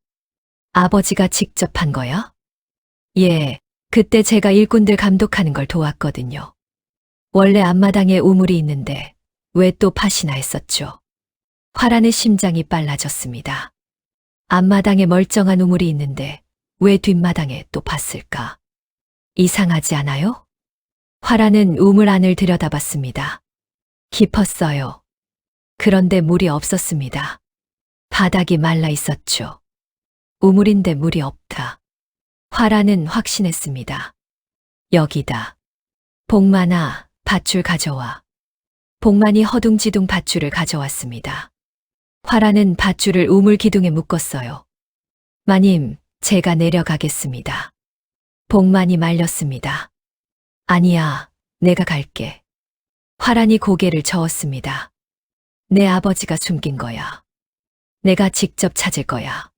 아버지가 직접 한 거야? 예, 그때 제가 일꾼들 감독하는 걸 도왔거든요. 원래 앞마당에 우물이 있는데 왜 또 파시나 했었죠. 화란의 심장이 빨라졌습니다. 앞마당에 멀쩡한 우물이 있는데 왜 뒷마당에 또 팠을까? 이상하지 않아요? 화란은 우물 안을 들여다봤습니다. 깊었어요. 그런데 물이 없었습니다. 바닥이 말라 있었죠. 우물인데 물이 없다. 화란은 확신했습니다. 여기다. 복만아, 밧줄 가져와. 복만이 허둥지둥 밧줄을 가져왔습니다. 화라는 밧줄을 우물 기둥에 묶었어요. 마님, 제가 내려가겠습니다. 복만이 말렸습니다. 아니야, 내가 갈게. 화란이 고개를 저었습니다. 내 아버지가 숨긴 거야. 내가 직접 찾을 거야.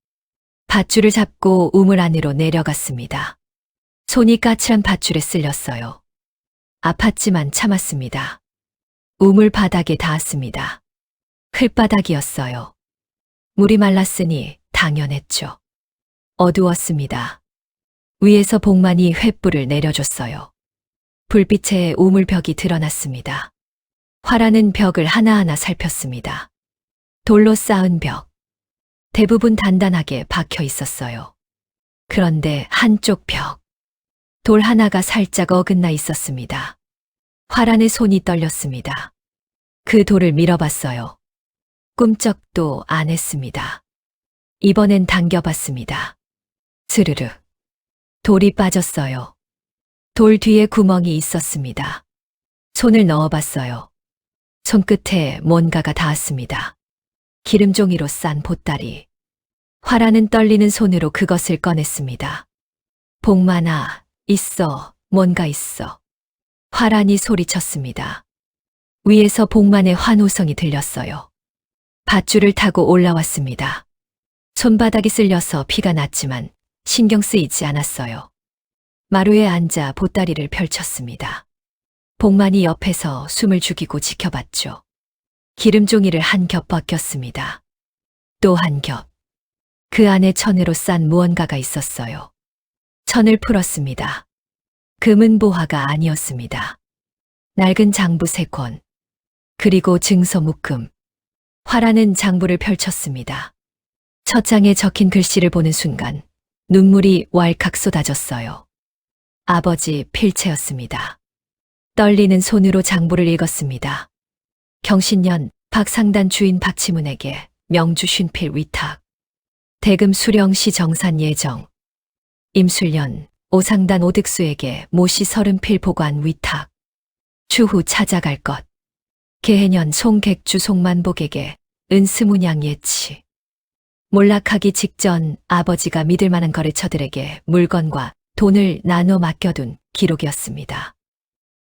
밧줄을 잡고 우물 안으로 내려갔습니다. 손이 까칠한 밧줄에 쓸렸어요. 아팠지만 참았습니다. 우물 바닥에 닿았습니다. 클바닥이었어요. 물이 말랐으니 당연했죠. 어두웠습니다. 위에서 복만이 횃불을 내려줬어요. 불빛에 우물벽이 드러났습니다. 화라는 벽을 하나하나 살폈습니다. 돌로 쌓은 벽. 대부분 단단하게 박혀 있었어요. 그런데 한쪽 벽. 돌 하나가 살짝 어긋나 있었습니다. 화란의 손이 떨렸습니다. 그 돌을 밀어봤어요. 꿈쩍도 안 했습니다. 이번엔 당겨봤습니다. 스르르. 돌이 빠졌어요. 돌 뒤에 구멍이 있었습니다. 손을 넣어봤어요. 손끝에 뭔가가 닿았습니다. 기름종이로 싼 보따리. 화라는 떨리는 손으로 그것을 꺼냈습니다. 복만아, 있어, 뭔가 있어. 화란이 소리쳤습니다. 위에서 복만의 환호성이 들렸어요. 밧줄을 타고 올라왔습니다. 손바닥이 쓸려서 피가 났지만 신경 쓰이지 않았어요. 마루에 앉아 보따리를 펼쳤습니다. 복만이 옆에서 숨을 죽이고 지켜봤죠. 기름종이를 한 겹 벗겼습니다. 또 한 겹. 그 안에 천으로 싼 무언가가 있었어요. 천을 풀었습니다. 금은 보화가 아니었습니다. 낡은 장부 3권. 그리고 증서 묶음. 화라는 장부를 펼쳤습니다. 첫 장에 적힌 글씨를 보는 순간 눈물이 왈칵 쏟아졌어요. 아버지 필체였습니다. 떨리는 손으로 장부를 읽었습니다. 경신년 박상단 주인 박치문에게 명주 쉰필 위탁. 대금 수령시 정산 예정. 임술년 오상단 오득수에게 모시 30필 보관 위탁. 추후 찾아갈 것. 개해년 송객주 송만복에게 은스문양 예치. 몰락하기 직전 아버지가 믿을 만한 거래처들에게 물건과 돈을 나눠 맡겨둔 기록이었습니다.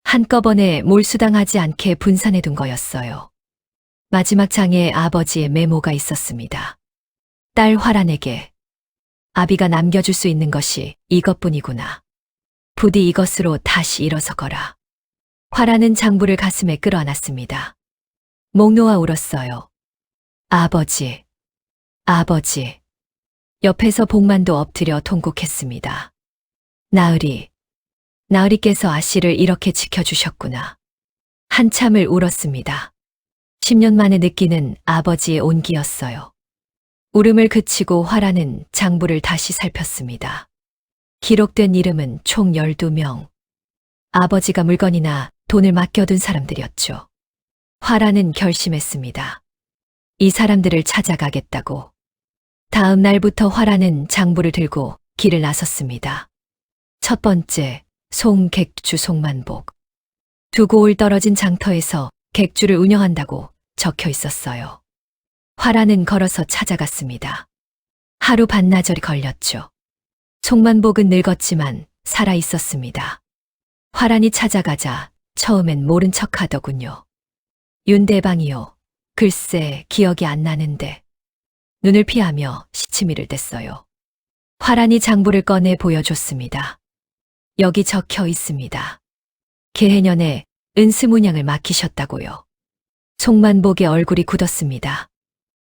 한꺼번에 몰수당하지 않게 분산해둔 거였어요. 마지막 장에 아버지의 메모가 있었습니다. 딸 화란에게 아비가 남겨줄 수 있는 것이 이것뿐이구나. 부디 이것으로 다시 일어서거라. 화란은 장부를 가슴에 끌어안았습니다. 목 놓아 울었어요. 아버지, 아버지. 옆에서 복만도 엎드려 통곡했습니다. 나으리께서 아씨를 이렇게 지켜주셨구나. 한참을 울었습니다. 10년 만에 느끼는 아버지의 온기였어요. 울음을 그치고 화라는 장부를 다시 살폈습니다. 기록된 이름은 총 12명. 아버지가 물건이나 돈을 맡겨둔 사람들이었죠. 화라는 결심했습니다. 이 사람들을 찾아가겠다고. 다음 날부터 화라는 장부를 들고 길을 나섰습니다. 첫 번째, 송객주 송만복. 두고올 떨어진 장터에서 객주를 운영한다고 적혀 있었어요. 화라는 걸어서 찾아갔습니다. 하루 반나절이 걸렸죠. 송만복은 늙었지만 살아 있었습니다. 화란이 찾아가자 처음엔 모른 척 하더군요. 윤대방이요. 글쎄 기억이 안 나는데. 눈을 피하며 시치미를 댔어요. 화란이 장부를 꺼내 보여줬습니다. 여기 적혀 있습니다. 개해년에 은스문양을 맡기셨다고요. 송만복의 얼굴이 굳었습니다.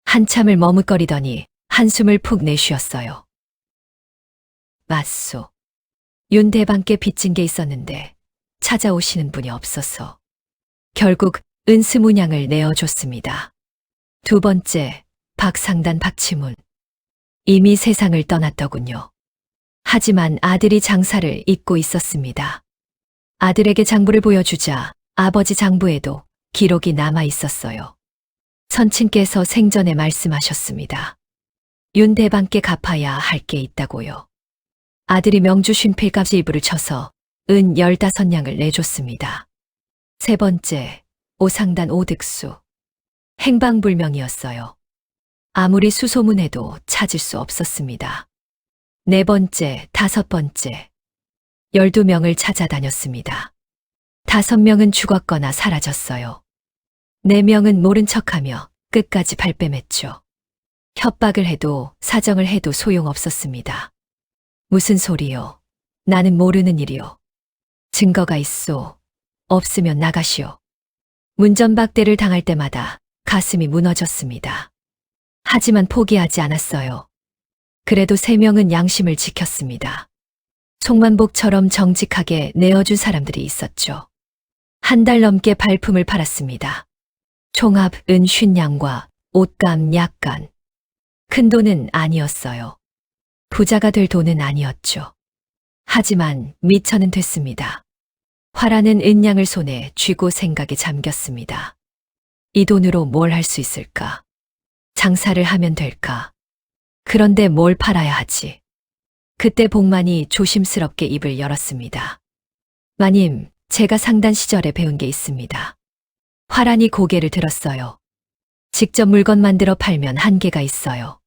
한참을 머뭇거리더니 한숨을 푹 내쉬었어요. 맞소. 윤대방께 빚진 게 있었는데 찾아오시는 분이 없어서 결국 은스문양을 내어줬습니다. 두 번째, 박상단 박치문. 이미 세상을 떠났더군요. 하지만 아들이 장사를 잇고 있었습니다. 아들에게 장부를 보여주자 아버지 장부에도 기록이 남아 있었어요. 선친께서 생전에 말씀하셨습니다. 윤대방께 갚아야 할 게 있다고요. 아들이 명주 쉰필값 일부를 쳐서 은 15냥을 내줬습니다. 세 번째, 오상단 오득수. 행방불명이었어요. 아무리 수소문해도 찾을 수 없었습니다. 네 번째, 다섯 번째, 12명을 찾아다녔습니다. 5명은 죽었거나 사라졌어요. 4명은 모른 척하며 끝까지 발뺌했죠. 협박을 해도 사정을 해도 소용없었습니다. 무슨 소리요? 나는 모르는 일이요. 증거가 있소. 없으면 나가시오. 문전박대를 당할 때마다 가슴이 무너졌습니다. 하지만 포기하지 않았어요. 그래도 3명은 양심을 지켰습니다. 송만복처럼 정직하게 내어준 사람들이 있었죠. 1달 넘게 발품을 팔았습니다. 총합 은 50냥과 옷감 약간. 큰 돈은 아니었어요. 부자가 될 돈은 아니었죠. 하지만 미천은 됐습니다. 화라는 은양을 손에 쥐고 생각에 잠겼습니다. 이 돈으로 뭘 할 수 있을까? 장사를 하면 될까? 그런데 뭘 팔아야 하지? 그때 복만이 조심스럽게 입을 열었습니다. 마님, 제가 상단 시절에 배운 게 있습니다. 화란이 고개를 들었어요. 직접 물건 만들어 팔면 한계가 있어요.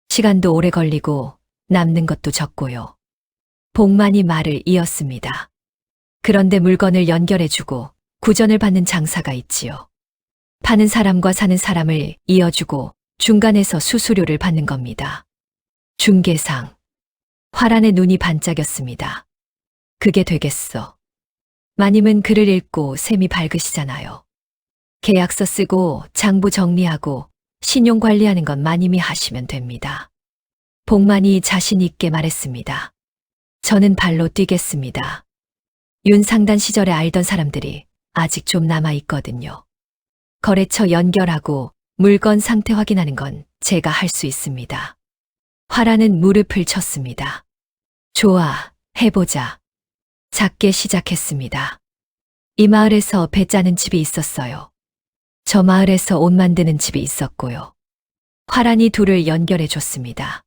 시간도 오래 걸리고 남는 것도 적고요. 복만이 말을 이었습니다. 그런데 물건을 연결해주고 구전을 받는 장사가 있지요. 파는 사람과 사는 사람을 이어주고 중간에서 수수료를 받는 겁니다. 중개상. 화란의 눈이 반짝였습니다. 그게 되겠어. 마님은 글을 읽고 셈이 밝으시잖아요. 계약서 쓰고 장부 정리하고 신용 관리하는 건 마님이 하시면 됩니다. 복만이 자신 있게 말했습니다. 저는 발로 뛰겠습니다. 윤상단 시절에 알던 사람들이 아직 좀 남아 있거든요. 거래처 연결하고 물건 상태 확인하는 건 제가 할 수 있습니다. 화라는 무릎을 쳤습니다. 좋아, 해보자. 작게 시작했습니다. 이 마을에서 배 짜는 집이 있었어요. 저 마을에서 옷 만드는 집이 있었고요. 화란이 둘을 연결해 줬습니다.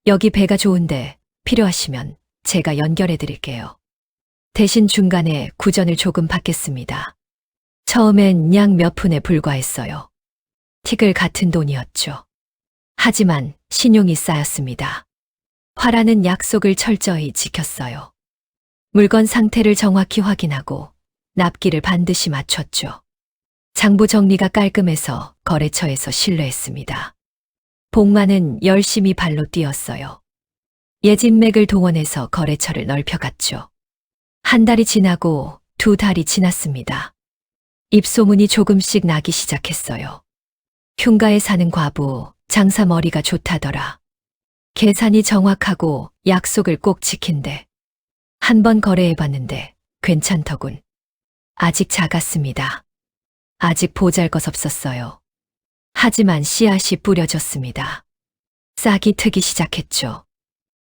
여기 배가 좋은데 필요하시면 제가 연결해 드릴게요. 대신 중간에 구전을 조금 받겠습니다. 처음엔 양 몇 푼에 불과했어요. 티글 같은 돈이었죠. 하지만 신용이 쌓였습니다. 화라는 약속을 철저히 지켰어요. 물건 상태를 정확히 확인하고 납기를 반드시 맞췄죠. 장부 정리가 깔끔해서 거래처에서 신뢰했습니다. 복만은 열심히 발로 뛰었어요. 예진맥을 동원해서 거래처를 넓혀갔죠. 1달이 지나고 2달이 지났습니다. 입소문이 조금씩 나기 시작했어요. 흉가에 사는 과부, 장사 머리가 좋다더라. 계산이 정확하고 약속을 꼭 지킨대. 한 번 거래해봤는데 괜찮더군. 아직 작았습니다. 아직 보잘것없었어요. 하지만 씨앗이 뿌려졌습니다. 싹이 트기 시작했죠.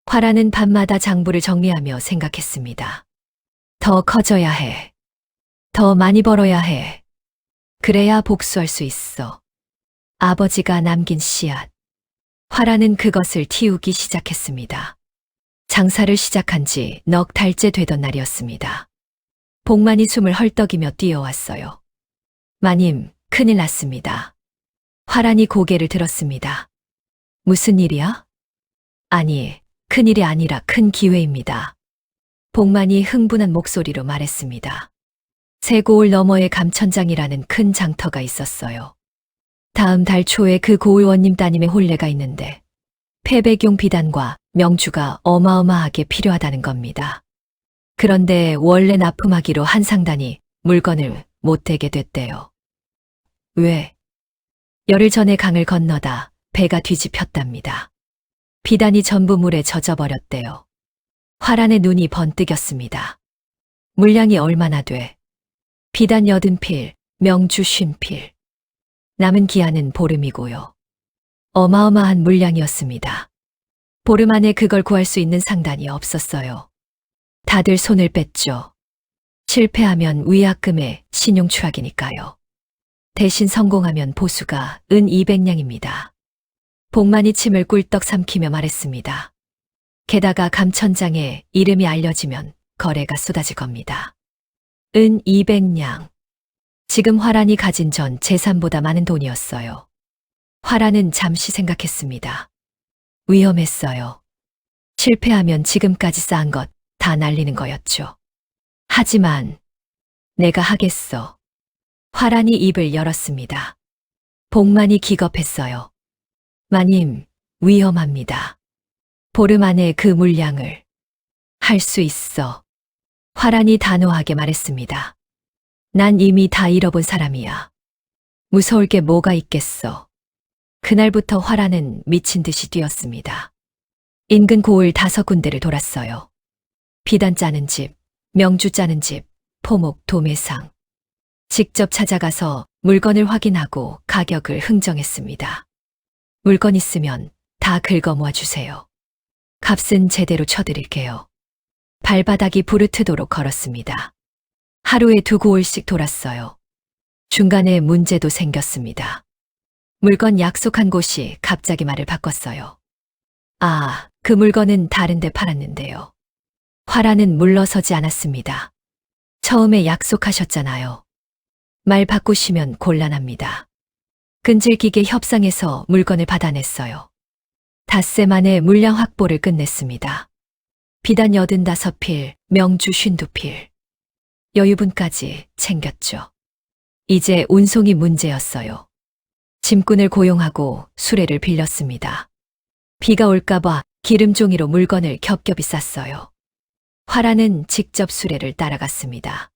화라는 밤마다 장부를 정리하며 생각했습니다. 더 커져야 해. 더 많이 벌어야 해. 그래야 복수할 수 있어. 아버지가 남긴 씨앗. 화라는 그것을 틔우기 시작했습니다. 장사를 시작한 지 넉 달째 되던 날이었습니다. 복만이 숨을 헐떡이며 뛰어왔어요. 마님, 큰일 났습니다. 화란이 고개를 들었습니다. 무슨 일이야? 아니, 큰일이 아니라 큰 기회입니다. 복만이 흥분한 목소리로 말했습니다. 세고을 너머의 감천장이라는 큰 장터가 있었어요. 다음 달 초에 그 고을원님 따님의 혼례가 있는데 폐배경 비단과 명주가 어마어마하게 필요하다는 겁니다. 그런데 원래 납품하기로 한 상단이 물건을 못 대게 됐대요. 왜? 열흘 전에 강을 건너다 배가 뒤집혔답니다. 비단이 전부 물에 젖어버렸대요. 화란의 눈이 번뜩였습니다. 물량이 얼마나 돼? 비단 80필, 명주 50필. 남은 기한은 보름이고요. 어마어마한 물량이었습니다. 보름 안에 그걸 구할 수 있는 상단이 없었어요. 다들 손을 뺐죠. 실패하면 위약금에 신용 추락이니까요. 대신 성공하면 보수가 은 200냥입니다. 복만이 침을 꿀떡 삼키며 말했습니다. 게다가 감천장에 이름이 알려지면 거래가 쏟아질 겁니다. 은 200냥. 지금 화란이 가진 전 재산보다 많은 돈이었어요. 화라는 잠시 생각했습니다. 위험했어요. 실패하면 지금까지 쌓은 것 다 날리는 거였죠. 하지만 내가 하겠어. 화란이 입을 열었습니다. 복만이 기겁했어요. 마님, 위험합니다. 보름 안에 그 물량을 할 수 있어. 화란이 단호하게 말했습니다. 난 이미 다 잃어본 사람이야. 무서울 게 뭐가 있겠어. 그날부터 화란은 미친 듯이 뛰었습니다. 인근 고을 5군데를 돌았어요. 비단 짜는 집, 명주 짜는 집, 포목, 도매상. 직접 찾아가서 물건을 확인하고 가격을 흥정했습니다. 물건 있으면 다 긁어 모아주세요. 값은 제대로 쳐드릴게요. 발바닥이 부르트도록 걸었습니다. 하루에 2고을씩 돌았어요. 중간에 문제도 생겼습니다. 물건 약속한 곳이 갑자기 말을 바꿨어요. 아, 그 물건은 다른 데 팔았는데요. 화라는 물러서지 않았습니다. 처음에 약속하셨잖아요. 말 바꾸시면 곤란합니다. 끈질기게 협상해서 물건을 받아냈어요. 닷새 만에 물량 확보를 끝냈습니다. 비단 85필, 명주 52필. 여유분까지 챙겼죠. 이제 운송이 문제였어요. 짐꾼을 고용하고 수레를 빌렸습니다. 비가 올까봐 기름종이로 물건을 겹겹이 쌌어요. 화라는 직접 수레를 따라갔습니다.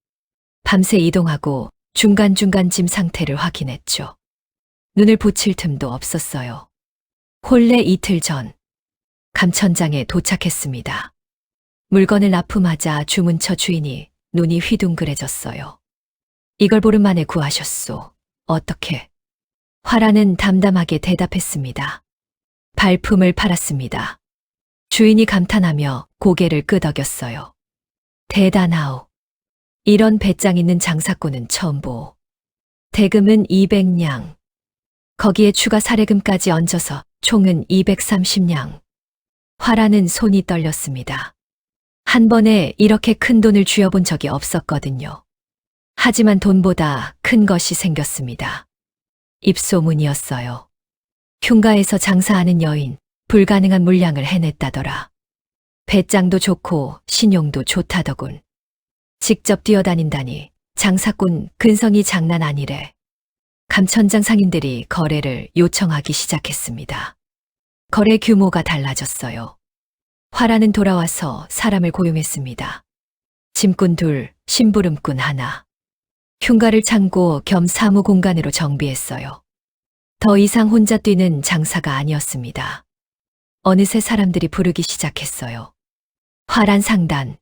밤새 이동하고 중간중간 짐 상태를 확인했죠. 눈을 붙일 틈도 없었어요. 혼례 이틀 전, 감천장에 도착했습니다. 물건을 납품하자 주문처 주인이 눈이 휘둥그레졌어요. 이걸 보름 만에 구하셨소. 어떻게? 화라는 담담하게 대답했습니다. 발품을 팔았습니다. 주인이 감탄하며 고개를 끄덕였어요. 대단하오. 이런 배짱 있는 장사꾼은 처음 보오. 대금은 200냥. 거기에 추가 사례금까지 얹어서 총은 230냥. 화라는 손이 떨렸습니다. 한 번에 이렇게 큰 돈을 쥐어본 적이 없었거든요. 하지만 돈보다 큰 것이 생겼습니다. 입소문이었어요. 흉가에서 장사하는 여인, 불가능한 물량을 해냈다더라. 배짱도 좋고 신용도 좋다더군. 직접 뛰어다닌다니 장사꾼 근성이 장난 아니래. 감천장 상인들이 거래를 요청하기 시작했습니다. 거래 규모가 달라졌어요. 화라는 돌아와서 사람을 고용했습니다. 짐꾼 2, 심부름꾼 1. 흉가를 창고 겸 사무 공간으로 정비했어요. 더 이상 혼자 뛰는 장사가 아니었습니다. 어느새 사람들이 부르기 시작했어요. 화란 상단.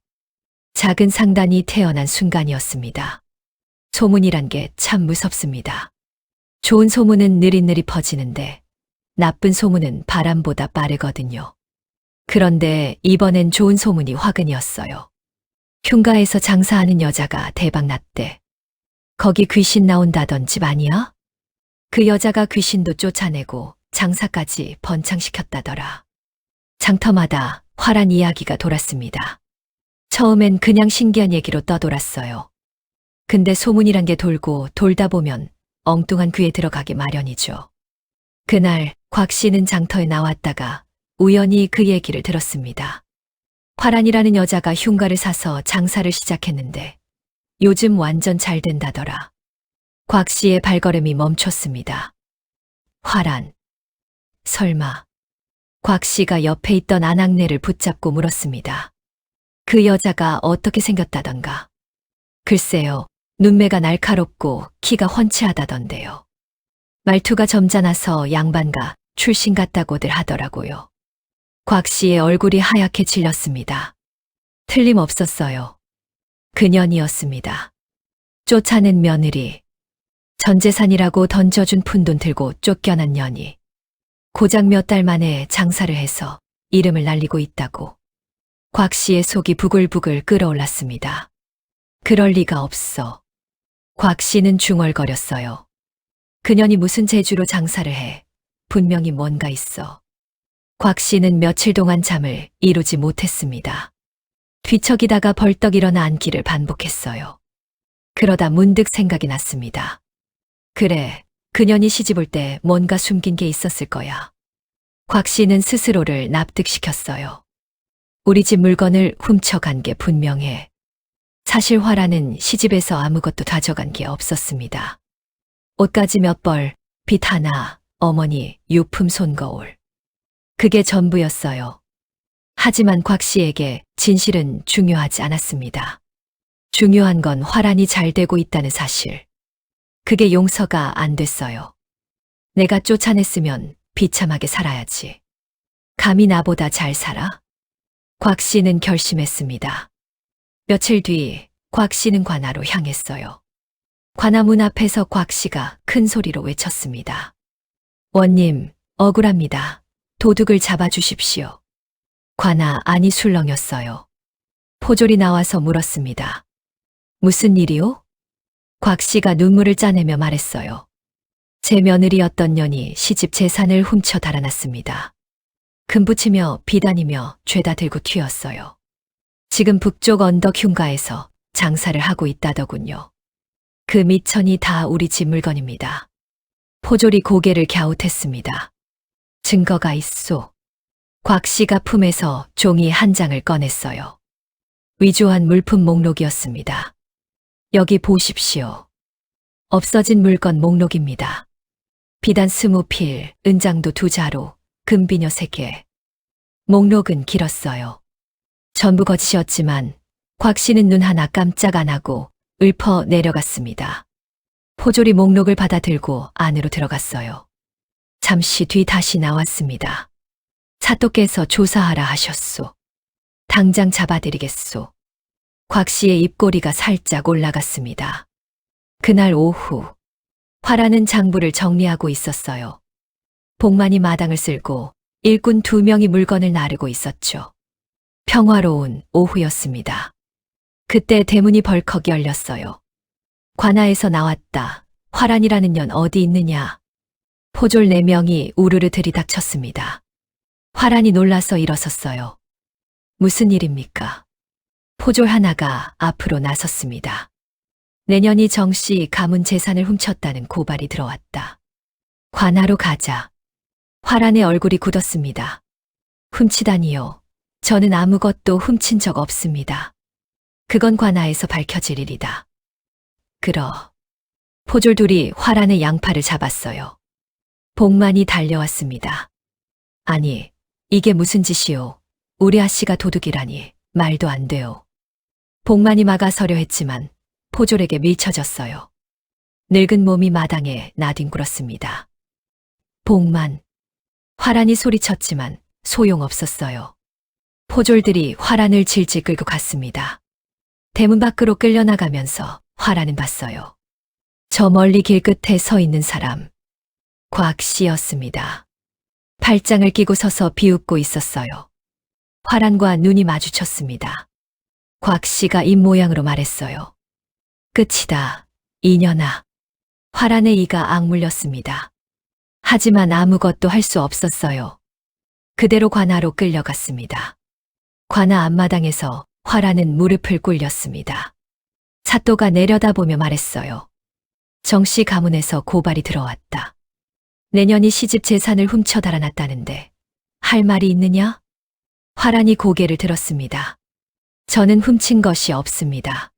작은 상단이 태어난 순간이었습니다. 소문이란 게 참 무섭습니다. 좋은 소문은 느릿느릿 퍼지는데 나쁜 소문은 바람보다 빠르거든요. 그런데 이번엔 좋은 소문이 화근이었어요. 흉가에서 장사하는 여자가 대박났대. 거기 귀신 나온다던 집 아니야? 그 여자가 귀신도 쫓아내고 장사까지 번창시켰다더라. 장터마다 화란 이야기가 돌았습니다. 처음엔 그냥 신기한 얘기로 떠돌았어요. 근데 소문이란 게 돌고 돌다 보면 엉뚱한 귀에 들어가기 마련이죠. 그날 곽 씨는 장터에 나왔다가 우연히 그 얘기를 들었습니다. 화란이라는 여자가 흉가를 사서 장사를 시작했는데 요즘 완전 잘 된다더라. 곽 씨의 발걸음이 멈췄습니다. 화란. 설마. 곽 씨가 옆에 있던 안악내를 붙잡고 물었습니다. 그 여자가 어떻게 생겼다던가. 글쎄요, 눈매가 날카롭고 키가 훤치하다던데요. 말투가 점잖아서 양반가 출신 같다고들 하더라고요. 곽 씨의 얼굴이 하얗게 질렸습니다. 틀림없었어요. 그년이었습니다. 쫓아낸 며느리. 전 재산이라고 던져준 푼돈 들고 쫓겨난 년이. 고작 몇 달 만에 장사를 해서 이름을 날리고 있다고. 곽 씨의 속이 부글부글 끓어올랐습니다. 그럴 리가 없어. 곽 씨는 중얼거렸어요. 그년이 무슨 재주로 장사를 해. 분명히 뭔가 있어. 곽 씨는 며칠 동안 잠을 이루지 못했습니다. 뒤척이다가 벌떡 일어나 앉기를 반복했어요. 그러다 문득 생각이 났습니다. 그래, 그년이 시집올 때 뭔가 숨긴 게 있었을 거야. 곽 씨는 스스로를 납득시켰어요. 우리 집 물건을 훔쳐간 게 분명해. 사실 화라는 시집에서 아무것도 가져간 게 없었습니다. 옷가지 몇 벌, 빗 하나, 어머니 유품 손거울. 그게 전부였어요. 하지만 곽 씨에게 진실은 중요하지 않았습니다. 중요한 건 화란이 잘 되고 있다는 사실. 그게 용서가 안 됐어요. 내가 쫓아냈으면 비참하게 살아야지. 감히 나보다 잘 살아? 곽 씨는 결심했습니다. 며칠 뒤 곽 씨는 관아로 향했어요. 관아 문 앞에서 곽 씨가 큰 소리로 외쳤습니다. 원님, 억울합니다. 도둑을 잡아주십시오. 관아 안이 술렁였어요. 포졸이 나와서 물었습니다. 무슨 일이요? 곽 씨가 눈물을 짜내며 말했어요. 제 며느리였던 년이 시집 재산을 훔쳐 달아났습니다. 금붙이며 비다니며 죄다 들고 튀었어요. 지금 북쪽 언덕 흉가에서 장사를 하고 있다더군요. 그 미천이 다 우리 집 물건입니다. 포졸이 고개를 갸웃했습니다. 증거가 있소. 곽 씨가 품에서 종이 한 장을 꺼냈어요. 위조한 물품 목록이었습니다. 여기 보십시오. 없어진 물건 목록입니다. 비단 20필, 은장도 2자루, 금비녀 3개. 목록은 길었어요. 전부 거짓이었지만 곽 씨는 눈 하나 깜짝 안 하고 읊어 내려갔습니다. 포졸이 목록을 받아들고 안으로 들어갔어요. 잠시 뒤 다시 나왔습니다. 사또께서 조사하라 하셨소. 당장 잡아드리겠소. 곽 씨의 입꼬리가 살짝 올라갔습니다. 그날 오후 화라는 장부를 정리하고 있었어요. 복만이 마당을 쓸고 일꾼 2명이 물건을 나르고 있었죠. 평화로운 오후였습니다. 그때 대문이 벌컥 열렸어요. 관아에서 나왔다. 화란이라는 년 어디 있느냐. 포졸 4명이 우르르 들이닥쳤습니다. 화란이 놀라서 일어섰어요. 무슨 일입니까? 포졸 하나가 앞으로 나섰습니다. 내년이 정씨 가문 재산을 훔쳤다는 고발이 들어왔다. 관아로 가자. 화란의 얼굴이 굳었습니다. 훔치다니요. 저는 아무것도 훔친 적 없습니다. 그건 관아에서 밝혀질 일이다. 포졸 둘이 화란의 양팔을 잡았어요. 복만이 달려왔습니다. 아니, 이게 무슨 짓이오. 우리 아씨가 도둑이라니 말도 안 돼요. 복만이 막아서려 했지만 포졸에게 밀쳐졌어요. 늙은 몸이 마당에 나뒹굴었습니다. 복만. 화란이 소리쳤지만 소용없었어요. 포졸들이 화란을 질질 끌고 갔습니다. 대문 밖으로 끌려나가면서 화란은 봤어요. 저 멀리 길 끝에 서 있는 사람. 곽 씨였습니다. 팔짱을 끼고 서서 비웃고 있었어요. 화란과 눈이 마주쳤습니다. 곽 씨가 입모양으로 말했어요. 끝이다, 이년아. 화란의 이가 악물렸습니다. 하지만 아무것도 할 수 없었어요. 그대로 관아로 끌려갔습니다. 관아 앞마당에서 화란은 무릎을 꿇렸습니다. 사또가 내려다보며 말했어요. 정씨 가문에서 고발이 들어왔다. 내년이 시집 재산을 훔쳐 달아났다는데 할 말이 있느냐? 화란이 고개를 들었습니다. 저는 훔친 것이 없습니다.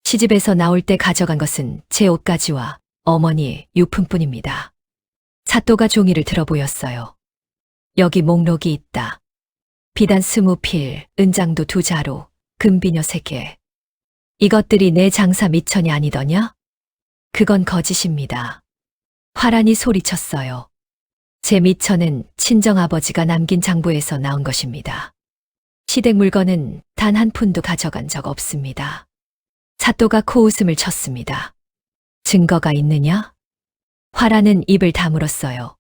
시집에서 나올 때 가져간 것은 제 옷가지와 어머니 유품뿐입니다. 사또가 종이를 들어 보였어요. 여기 목록이 있다. 비단 20필, 은장도 2자루, 금비녀 3개. 이것들이 내 장사 미천이 아니더냐? 그건 거짓입니다. 화란이 소리쳤어요. 제 미천은 친정아버지가 남긴 장부에서 나온 것입니다. 시댁 물건은 단 한 푼도 가져간 적 없습니다. 사또가 코웃음을 쳤습니다. 증거가 있느냐? 화란은 입을 다물었어요.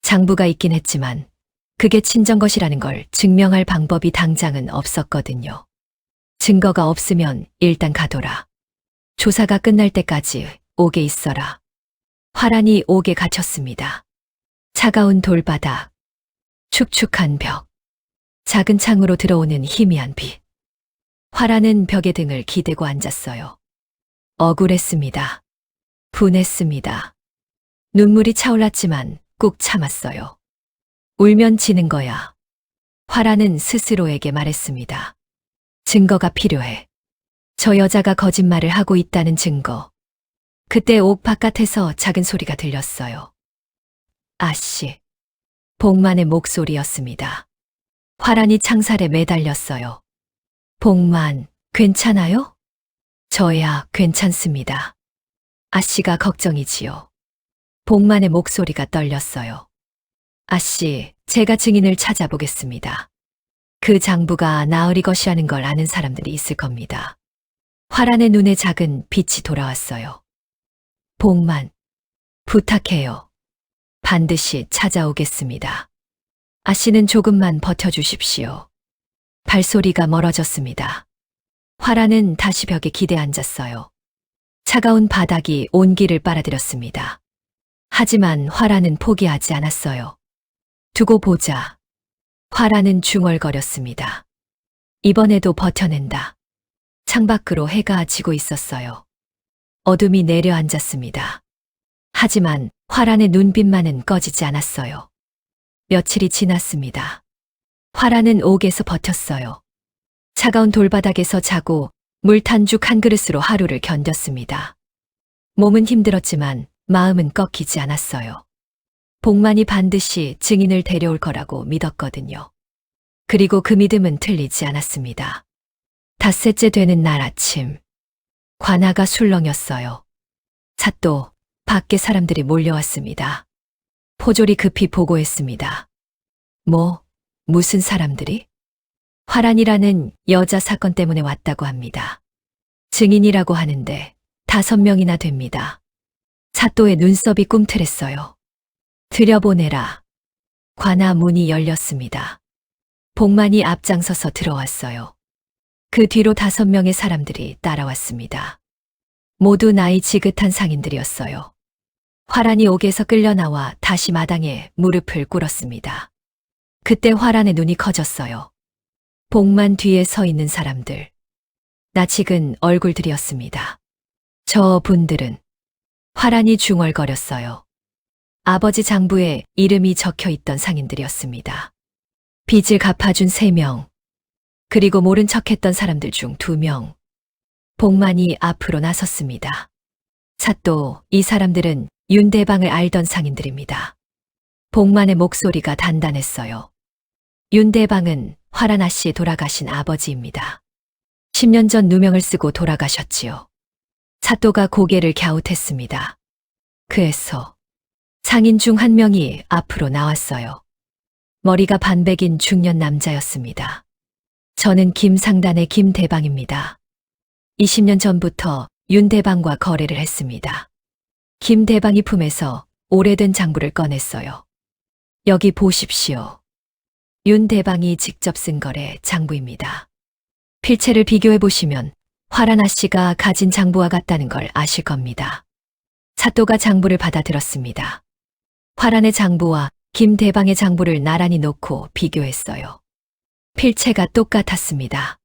장부가 있긴 했지만 그게 친정 것이라는 걸 증명할 방법이 당장은 없었거든요. 증거가 없으면 일단 가둬라. 조사가 끝날 때까지 옥에 있어라. 화란이 옥에 갇혔습니다. 차가운 돌바닥, 축축한 벽, 작은 창으로 들어오는 희미한 빛. 화란은 벽에 등을 기대고 앉았어요. 억울했습니다. 분했습니다. 눈물이 차올랐지만 꾹 참았어요. 울면 지는 거야. 화라는 스스로에게 말했습니다. 증거가 필요해. 저 여자가 거짓말을 하고 있다는 증거. 그때 옥 바깥에서 작은 소리가 들렸어요. 아씨. 복만의 목소리였습니다. 화란이 창살에 매달렸어요. 복만, 괜찮아요? 저야 괜찮습니다. 아씨가 걱정이지요. 복만의 목소리가 떨렸어요. 아씨, 제가 증인을 찾아보겠습니다. 그 장부가 나으리 것이라는 걸 아는 사람들이 있을 겁니다. 화란의 눈에 작은 빛이 돌아왔어요. 복만, 부탁해요. 반드시 찾아오겠습니다. 아씨는 조금만 버텨주십시오. 발소리가 멀어졌습니다. 화란은 다시 벽에 기대 앉았어요. 차가운 바닥이 온기를 빨아들였습니다. 하지만 화란은 포기하지 않았어요. 두고 보자. 화란은 중얼거렸습니다. 이번에도 버텨낸다. 창밖으로 해가 지고 있었어요. 어둠이 내려앉았습니다. 하지만 화란의 눈빛만은 꺼지지 않았어요. 며칠이 지났습니다. 화란은 옥에서 버텼어요. 차가운 돌바닥에서 자고 물탄죽 한 그릇으로 하루를 견뎠습니다. 몸은 힘들었지만 마음은 꺾이지 않았어요. 복만이 반드시 증인을 데려올 거라고 믿었거든요. 그리고 그 믿음은 틀리지 않았습니다. 닷새째 되는 날 아침, 관아가 술렁였어요. 찻도 밖에 사람들이 몰려왔습니다. 포졸이 급히 보고했습니다. 무슨 사람들이? 화란이라는 여자 사건 때문에 왔다고 합니다. 증인이라고 하는데 5명이나 됩니다. 찻도의 눈썹이 꿈틀했어요. 들여보내라. 관아 문이 열렸습니다. 복만이 앞장서서 들어왔어요. 그 뒤로 5명의 사람들이 따라왔습니다. 모두 나이 지긋한 상인들이었어요. 화란이 옥에서 끌려나와 다시 마당에 무릎을 꿇었습니다. 그때 화란의 눈이 커졌어요. 복만 뒤에 서 있는 사람들. 낯익은 얼굴들이었습니다. 저 분들은 화란이 중얼거렸어요. 아버지 장부에 이름이 적혀 있던 상인들이었습니다. 빚을 갚아준 3명, 그리고 모른 척했던 사람들 중 2명. 복만이 앞으로 나섰습니다. 찻도 이 사람들은 윤대방을 알던 상인들입니다. 복만의 목소리가 단단했어요. 윤대방은 화란아 씨의 돌아가신 아버지입니다. 10년 전 누명을 쓰고 돌아가셨지요. 찻도가 고개를 갸웃했습니다. 그에서 상인 중 한 명이 앞으로 나왔어요. 머리가 반백인 중년 남자였습니다. 저는 김상단의 김대방입니다. 20년 전부터 윤대방과 거래를 했습니다. 김대방이 품에서 오래된 장부를 꺼냈어요. 여기 보십시오. 윤대방이 직접 쓴 거래 장부입니다. 필체를 비교해 보시면 화란아 씨가 가진 장부와 같다는 걸 아실 겁니다. 찻도가 장부를 받아들었습니다. 화란의 장부와 김대방의 장부를 나란히 놓고 비교했어요. 필체가 똑같았습니다.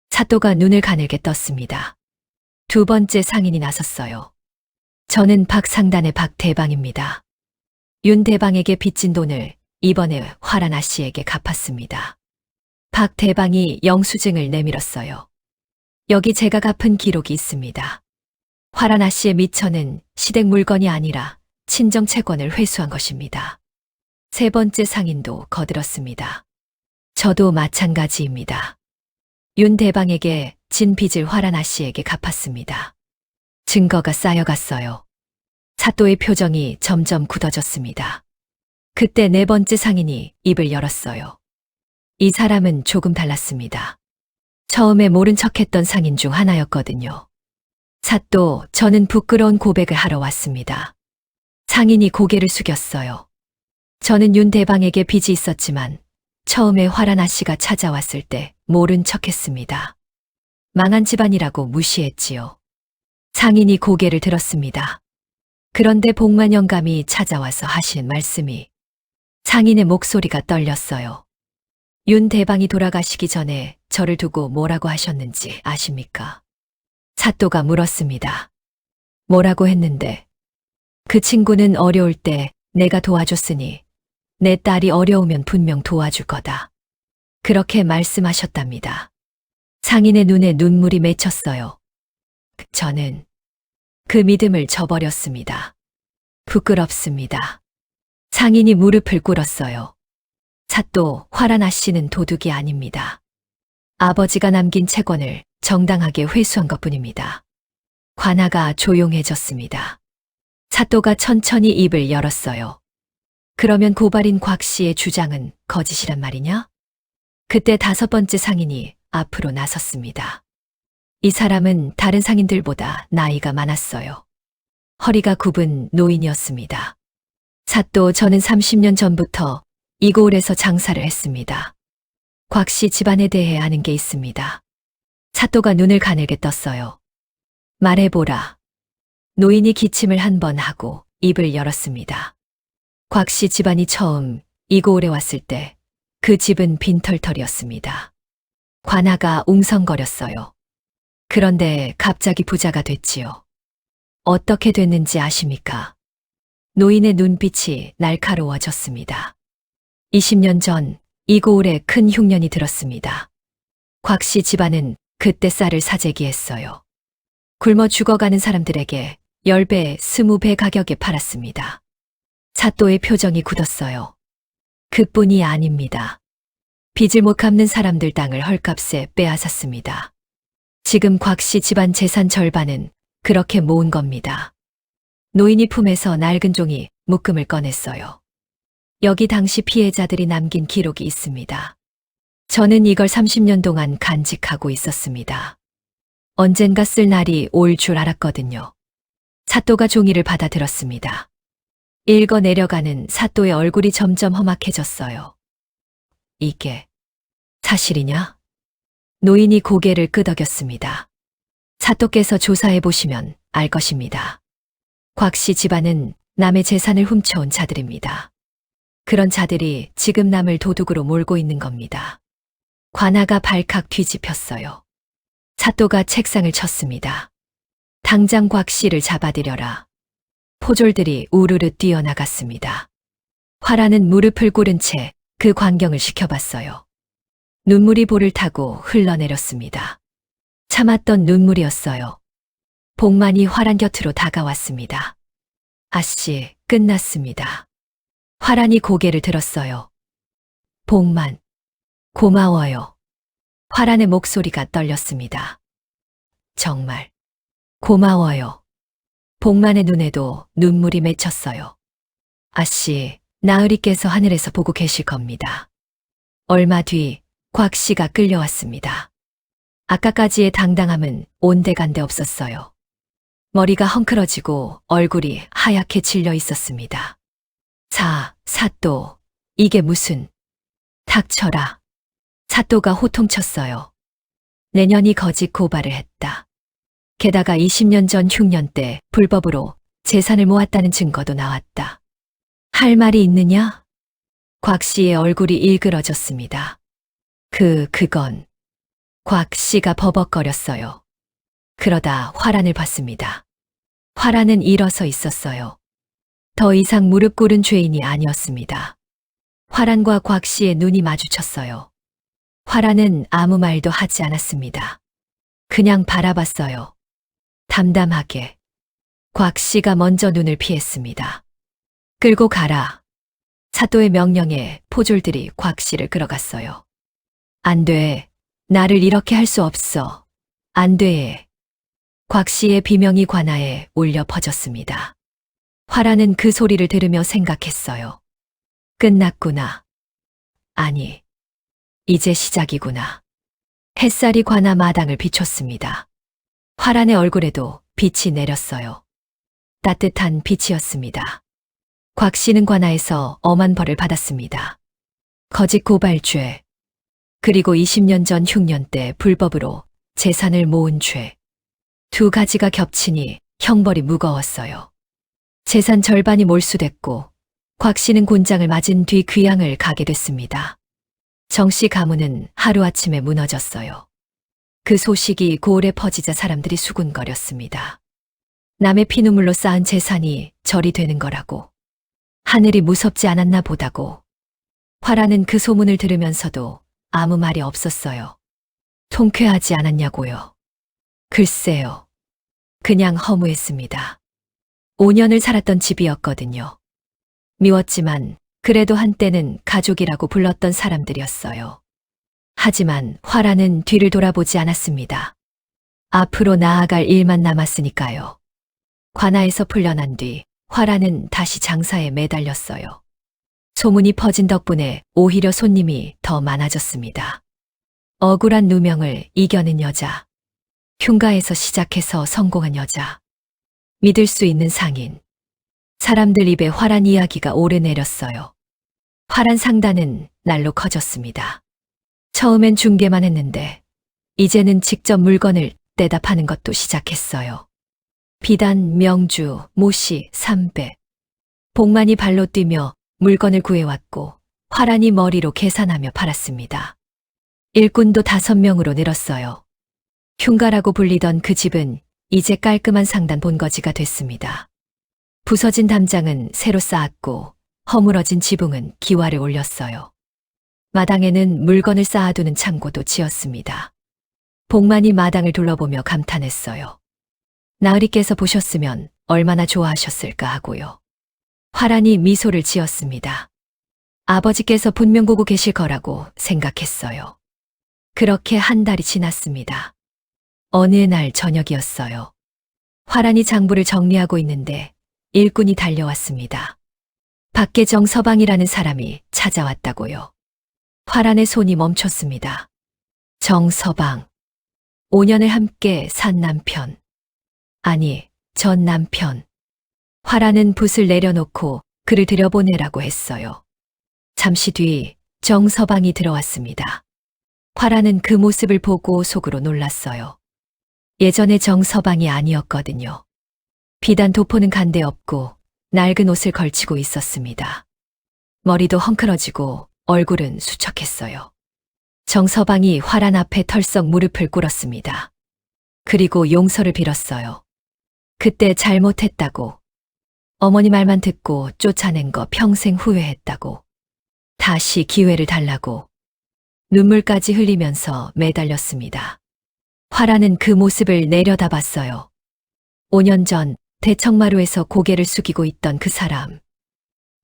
찻도가 눈을 가늘게 떴습니다. 2번째 상인이 나섰어요. 저는 박상단의 박대방입니다. 윤대방에게 빚진 돈을 이번에 화란아 씨에게 갚았습니다. 박대방이 영수증을 내밀었어요. 여기 제가 갚은 기록이 있습니다. 화란아 씨의 미처는 시댁 물건이 아니라 친정 채권을 회수한 것입니다. 3번째 상인도 거들었습니다. 저도 마찬가지입니다. 윤대방에게 진 빚을 화란아 씨에게 갚았습니다. 증거가 쌓여갔어요. 찻도의 표정이 점점 굳어졌습니다. 그때 4번째 상인이 입을 열었어요. 이 사람은 조금 달랐습니다. 처음에 모른 척했던 상인 중 하나였거든요. 찻도, 저는 부끄러운 고백을 하러 왔습니다. 상인이 고개를 숙였어요. 저는 윤대방에게 빚이 있었지만 처음에 화란아 씨가 찾아왔을 때 모른 척했습니다. 망한 집안이라고 무시했지요. 상인이 고개를 들었습니다. 그런데 복만 영감이 찾아와서 하신 말씀이 상인의 목소리가 떨렸어요. 윤대방이 돌아가시기 전에 저를 두고 뭐라고 하셨는지 아십니까? 찻도가 물었습니다. 뭐라고 했는데 그 친구는 어려울 때 내가 도와줬으니 내 딸이 어려우면 분명 도와줄 거다. 그렇게 말씀하셨답니다. 상인의 눈에 눈물이 맺혔어요. 저는 그 믿음을 저버렸습니다. 부끄럽습니다. 상인이 무릎을 꿇었어요. 사또 화라나 씨는 도둑이 아닙니다. 아버지가 남긴 채권을 정당하게 회수한 것뿐입니다. 관아가 조용해졌습니다. 사또가 천천히 입을 열었어요. 그러면 고발인 곽 씨의 주장은 거짓이란 말이냐? 그때 5번째 상인이 앞으로 나섰습니다. 이 사람은 다른 상인들보다 나이가 많았어요. 허리가 굽은 노인이었습니다. 사또, 저는 30년 전부터 이 고을에서 장사를 했습니다. 곽 씨 집안에 대해 아는 게 있습니다. 사또가 눈을 가늘게 떴어요. 말해보라. 노인이 기침을 한 번 하고 입을 열었습니다. 곽 씨 집안이 처음 이 고을에 왔을 때 그 집은 빈털털이었습니다. 관아가 웅성거렸어요. 그런데 갑자기 부자가 됐지요. 어떻게 됐는지 아십니까? 노인의 눈빛이 날카로워졌습니다. 20년 전 이 고을에 큰 흉년이 들었습니다. 곽 씨 집안은 그때 쌀을 사재기했어요. 굶어 죽어가는 사람들에게 10배, 20배 가격에 팔았습니다. 사또의 표정이 굳었어요. 그뿐이 아닙니다. 빚을 못 갚는 사람들 땅을 헐값에 빼앗았습니다. 지금 곽 씨 집안 재산 절반은 그렇게 모은 겁니다. 노인이 품에서 낡은 종이 묶음을 꺼냈어요. 여기 당시 피해자들이 남긴 기록이 있습니다. 저는 이걸 30년 동안 간직하고 있었습니다. 언젠가 쓸 날이 올 줄 알았거든요. 사또가 종이를 받아들었습니다. 읽어 내려가는 사또의 얼굴이 점점 험악해졌어요. 이게 사실이냐? 노인이 고개를 끄덕였습니다. 사또께서 조사해 보시면 알 것입니다. 곽 씨 집안은 남의 재산을 훔쳐온 자들입니다. 그런 자들이 지금 남을 도둑으로 몰고 있는 겁니다. 관아가 발칵 뒤집혔어요. 사또가 책상을 쳤습니다. 당장 곽 씨를 잡아들여라. 포졸들이 우르르 뛰어나갔습니다. 화라는 무릎을 꿇은 채 그 광경을 지켜봤어요. 눈물이 볼을 타고 흘러내렸습니다. 참았던 눈물이었어요. 복만이 화란 곁으로 다가왔습니다. 아씨, 끝났습니다. 화란이 고개를 들었어요. 복만, 고마워요. 화란의 목소리가 떨렸습니다. 정말 고마워요. 복만의 눈에도 눈물이 맺혔어요. 아씨, 나으리께서 하늘에서 보고 계실 겁니다. 얼마 뒤 곽 씨가 끌려왔습니다. 아까까지의 당당함은 온데간데 없었어요. 머리가 헝클어지고 얼굴이 하얗게 질려 있었습니다. 사또, 이게 무슨... 닥쳐라. 사또가 호통쳤어요. 내년이 거짓 고발을 했다. 게다가 20년 전 흉년 때 불법으로 재산을 모았다는 증거도 나왔다. 할 말이 있느냐? 곽 씨의 얼굴이 일그러졌습니다. 그건... 곽 씨가 버벅거렸어요. 그러다 화란을 봤습니다. 화란은 일어서 있었어요. 더 이상 무릎 꿇은 죄인이 아니었습니다. 화란과 곽 씨의 눈이 마주쳤어요. 화란은 아무 말도 하지 않았습니다. 그냥 바라봤어요. 담담하게. 곽 씨가 먼저 눈을 피했습니다. 끌고 가라. 사또의 명령에 포졸들이 곽 씨를 끌어갔어요. 안 돼. 나를 이렇게 할 수 없어. 안 돼. 곽 씨의 비명이 관아에 울려 퍼졌습니다. 화라는 그 소리를 들으며 생각했어요. 끝났구나. 아니, 이제 시작이구나. 햇살이 관아 마당을 비췄습니다. 화란의 얼굴에도 빛이 내렸어요. 따뜻한 빛이었습니다. 곽 씨는 관아에서 엄한 벌을 받았습니다. 거짓 고발죄, 그리고 20년 전 흉년 때 불법으로 재산을 모은 죄. 2가지가 겹치니 형벌이 무거웠어요. 재산 절반이 몰수됐고 곽 씨는 곤장을 맞은 뒤 귀양을 가게 됐습니다. 정 씨 가문은 하루아침에 무너졌어요. 그 소식이 고을에 퍼지자 사람들이 수군거렸습니다. 남의 피눈물로 쌓은 재산이 절이 되는 거라고. 하늘이 무섭지 않았나 보다고. 화라는 그 소문을 들으면서도 아무 말이 없었어요. 통쾌하지 않았냐고요. 글쎄요. 그냥 허무했습니다. 5년을 살았던 집이었거든요. 미웠지만 그래도 한때는 가족이라고 불렀던 사람들이었어요. 하지만 화라는 뒤를 돌아보지 않았습니다. 앞으로 나아갈 일만 남았으니까요. 관아에서 풀려난 뒤 화라는 다시 장사에 매달렸어요. 소문이 퍼진 덕분에 오히려 손님이 더 많아졌습니다. 억울한 누명을 이겨낸 여자. 흉가에서 시작해서 성공한 여자. 믿을 수 있는 상인. 사람들 입에 화란 이야기가 오르내렸어요. 화란 상단은 날로 커졌습니다. 처음엔 중개만 했는데 이제는 직접 물건을 떼다 파는 것도 시작했어요. 비단, 명주, 모시, 삼배. 복만이 발로 뛰며 물건을 구해왔고 화란이 머리로 계산하며 팔았습니다. 일꾼도 5명으로 늘었어요. 흉가라고 불리던 그 집은 이제 깔끔한 상단 본거지가 됐습니다. 부서진 담장은 새로 쌓았고 허물어진 지붕은 기와를 올렸어요. 마당에는 물건을 쌓아두는 창고도 지었습니다. 복만이 마당을 둘러보며 감탄했어요. 나으리께서 보셨으면 얼마나 좋아하셨을까 하고요. 화란이 미소를 지었습니다. 아버지께서 분명 보고 계실 거라고 생각했어요. 그렇게 한 달이 지났습니다. 어느 날 저녁이었어요. 화란이 장부를 정리하고 있는데 일꾼이 달려왔습니다. 밖에 정서방이라는 사람이 찾아왔다고요. 화란의 손이 멈췄습니다. 정서방. 5년을 함께 산 남편. 아니, 전 남편. 화란은 붓을 내려놓고 그를 들여보내라고 했어요. 잠시 뒤 정서방이 들어왔습니다. 화란은 그 모습을 보고 속으로 놀랐어요. 예전의 정서방이 아니었거든요. 비단 도포는 간데 없고 낡은 옷을 걸치고 있었습니다. 머리도 헝클어지고 얼굴은 수척했어요. 정서방이 화란 앞에 털썩 무릎을 꿇었습니다. 그리고 용서를 빌었어요. 그때 잘못했다고. 어머니 말만 듣고 쫓아낸 거 평생 후회했다고. 다시 기회를 달라고. 눈물까지 흘리면서 매달렸습니다. 화란은 그 모습을 내려다봤어요. 5년 전 대청마루에서 고개를 숙이고 있던 그 사람.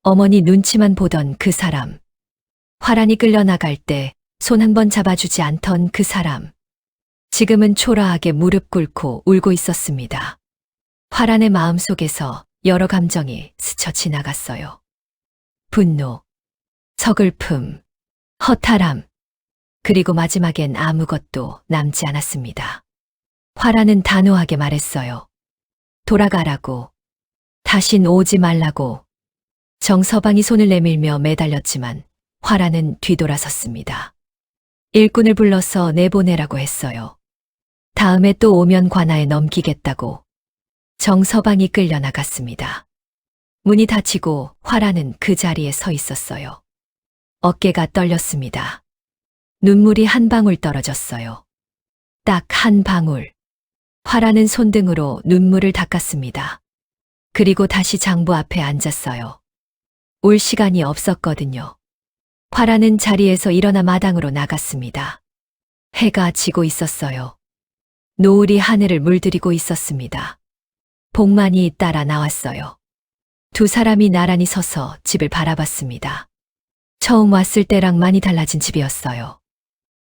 어머니 눈치만 보던 그 사람. 화란이 끌려나갈 때 손 한 번 잡아주지 않던 그 사람. 지금은 초라하게 무릎 꿇고 울고 있었습니다. 화란의 마음속에서 여러 감정이 스쳐 지나갔어요. 분노, 서글픔, 허탈함, 그리고 마지막엔 아무것도 남지 않았습니다. 화란은 단호하게 말했어요. 돌아가라고. 다신 오지 말라고. 정서방이 손을 내밀며 매달렸지만 화란은 뒤돌아섰습니다. 일꾼을 불러서 내보내라고 했어요. 다음에 또 오면 관아에 넘기겠다고. 정서방이 끌려나갔습니다. 문이 닫히고 화란은 그 자리에 서 있었어요. 어깨가 떨렸습니다. 눈물이 한 방울 떨어졌어요. 딱 한 방울. 화란은 손등으로 눈물을 닦았습니다. 그리고 다시 장부 앞에 앉았어요. 올 시간이 없었거든요. 화란은 자리에서 일어나 마당으로 나갔습니다. 해가 지고 있었어요. 노을이 하늘을 물들이고 있었습니다. 복만이 따라 나왔어요. 두 사람이 나란히 서서 집을 바라봤습니다. 처음 왔을 때랑 많이 달라진 집이었어요.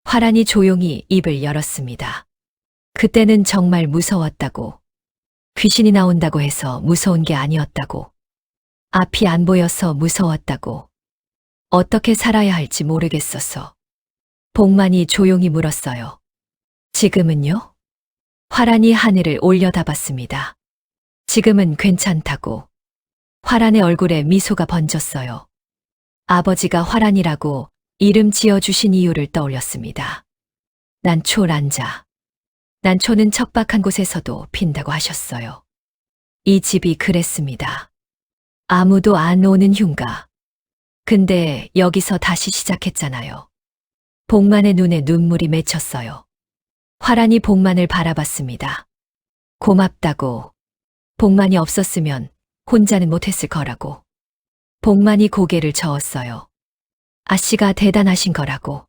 화란이 조용히 입을 열었습니다. 그때는 정말 무서웠다고. 귀신이 나온다고 해서 무서운 게 아니었다고. 앞이 안 보여서 무서웠다고. 어떻게 살아야 할지 모르겠어서. 복만이 조용히 물었어요. 지금은요? 화란이 하늘을 올려다봤습니다. 지금은 괜찮다고. 화란의 얼굴에 미소가 번졌어요. 아버지가 화란이라고 이름 지어주신 이유를 떠올렸습니다. 난초란자. 난초는 척박한 곳에서도 핀다고 하셨어요. 이 집이 그랬습니다. 아무도 안 오는 흉가. 근데 여기서 다시 시작했잖아요. 복만의 눈에 눈물이 맺혔어요. 화란이 복만을 바라봤습니다. 고맙다고. 복만이 없었으면 혼자는 못했을 거라고. 복만이 고개를 저었어요. 아씨가 대단하신 거라고.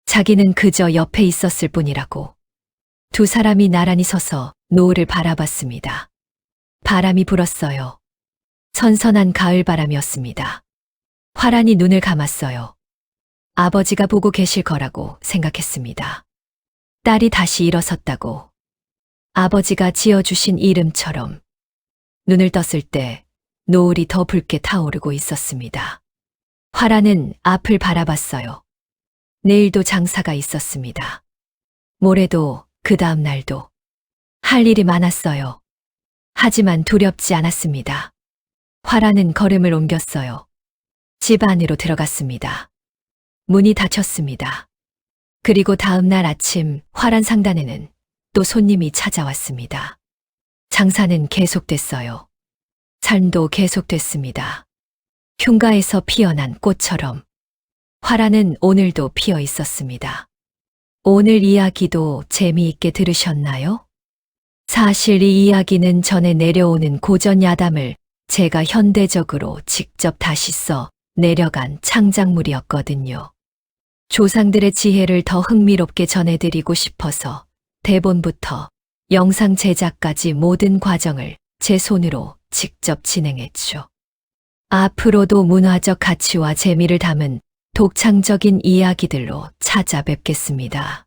자기는 그저 옆에 있었을 뿐이라고. 두 사람이 나란히 서서 노을을 바라봤습니다. 바람이 불었어요. 선선한 가을 바람이었습니다. 화란이 눈을 감았어요. 아버지가 보고 계실 거라고 생각했습니다. 딸이 다시 일어섰다고. 아버지가 지어주신 이름처럼. 눈을 떴을 때 노을이 더 붉게 타오르고 있었습니다. 화란은 앞을 바라봤어요. 내일도 장사가 있었습니다. 모레도 그 다음 날도. 할 일이 많았어요. 하지만 두렵지 않았습니다. 화란은 걸음을 옮겼어요. 집 안으로 들어갔습니다. 문이 닫혔습니다. 그리고 다음 날 아침 화란 상단에는 또 손님이 찾아왔습니다. 장사는 계속됐어요. 삶도 계속됐습니다. 흉가에서 피어난 꽃처럼 화란은 오늘도 피어 있었습니다. 오늘 이야기도 재미있게 들으셨나요? 사실 이 이야기는 전에 내려오는 고전 야담을 제가 현대적으로 직접 다시 써 내려간 창작물이었거든요. 조상들의 지혜를 더 흥미롭게 전해드리고 싶어서 대본부터 영상 제작까지 모든 과정을 제 손으로 직접 진행했죠. 앞으로도 문화적 가치와 재미를 담은 독창적인 이야기들로 찾아뵙겠습니다.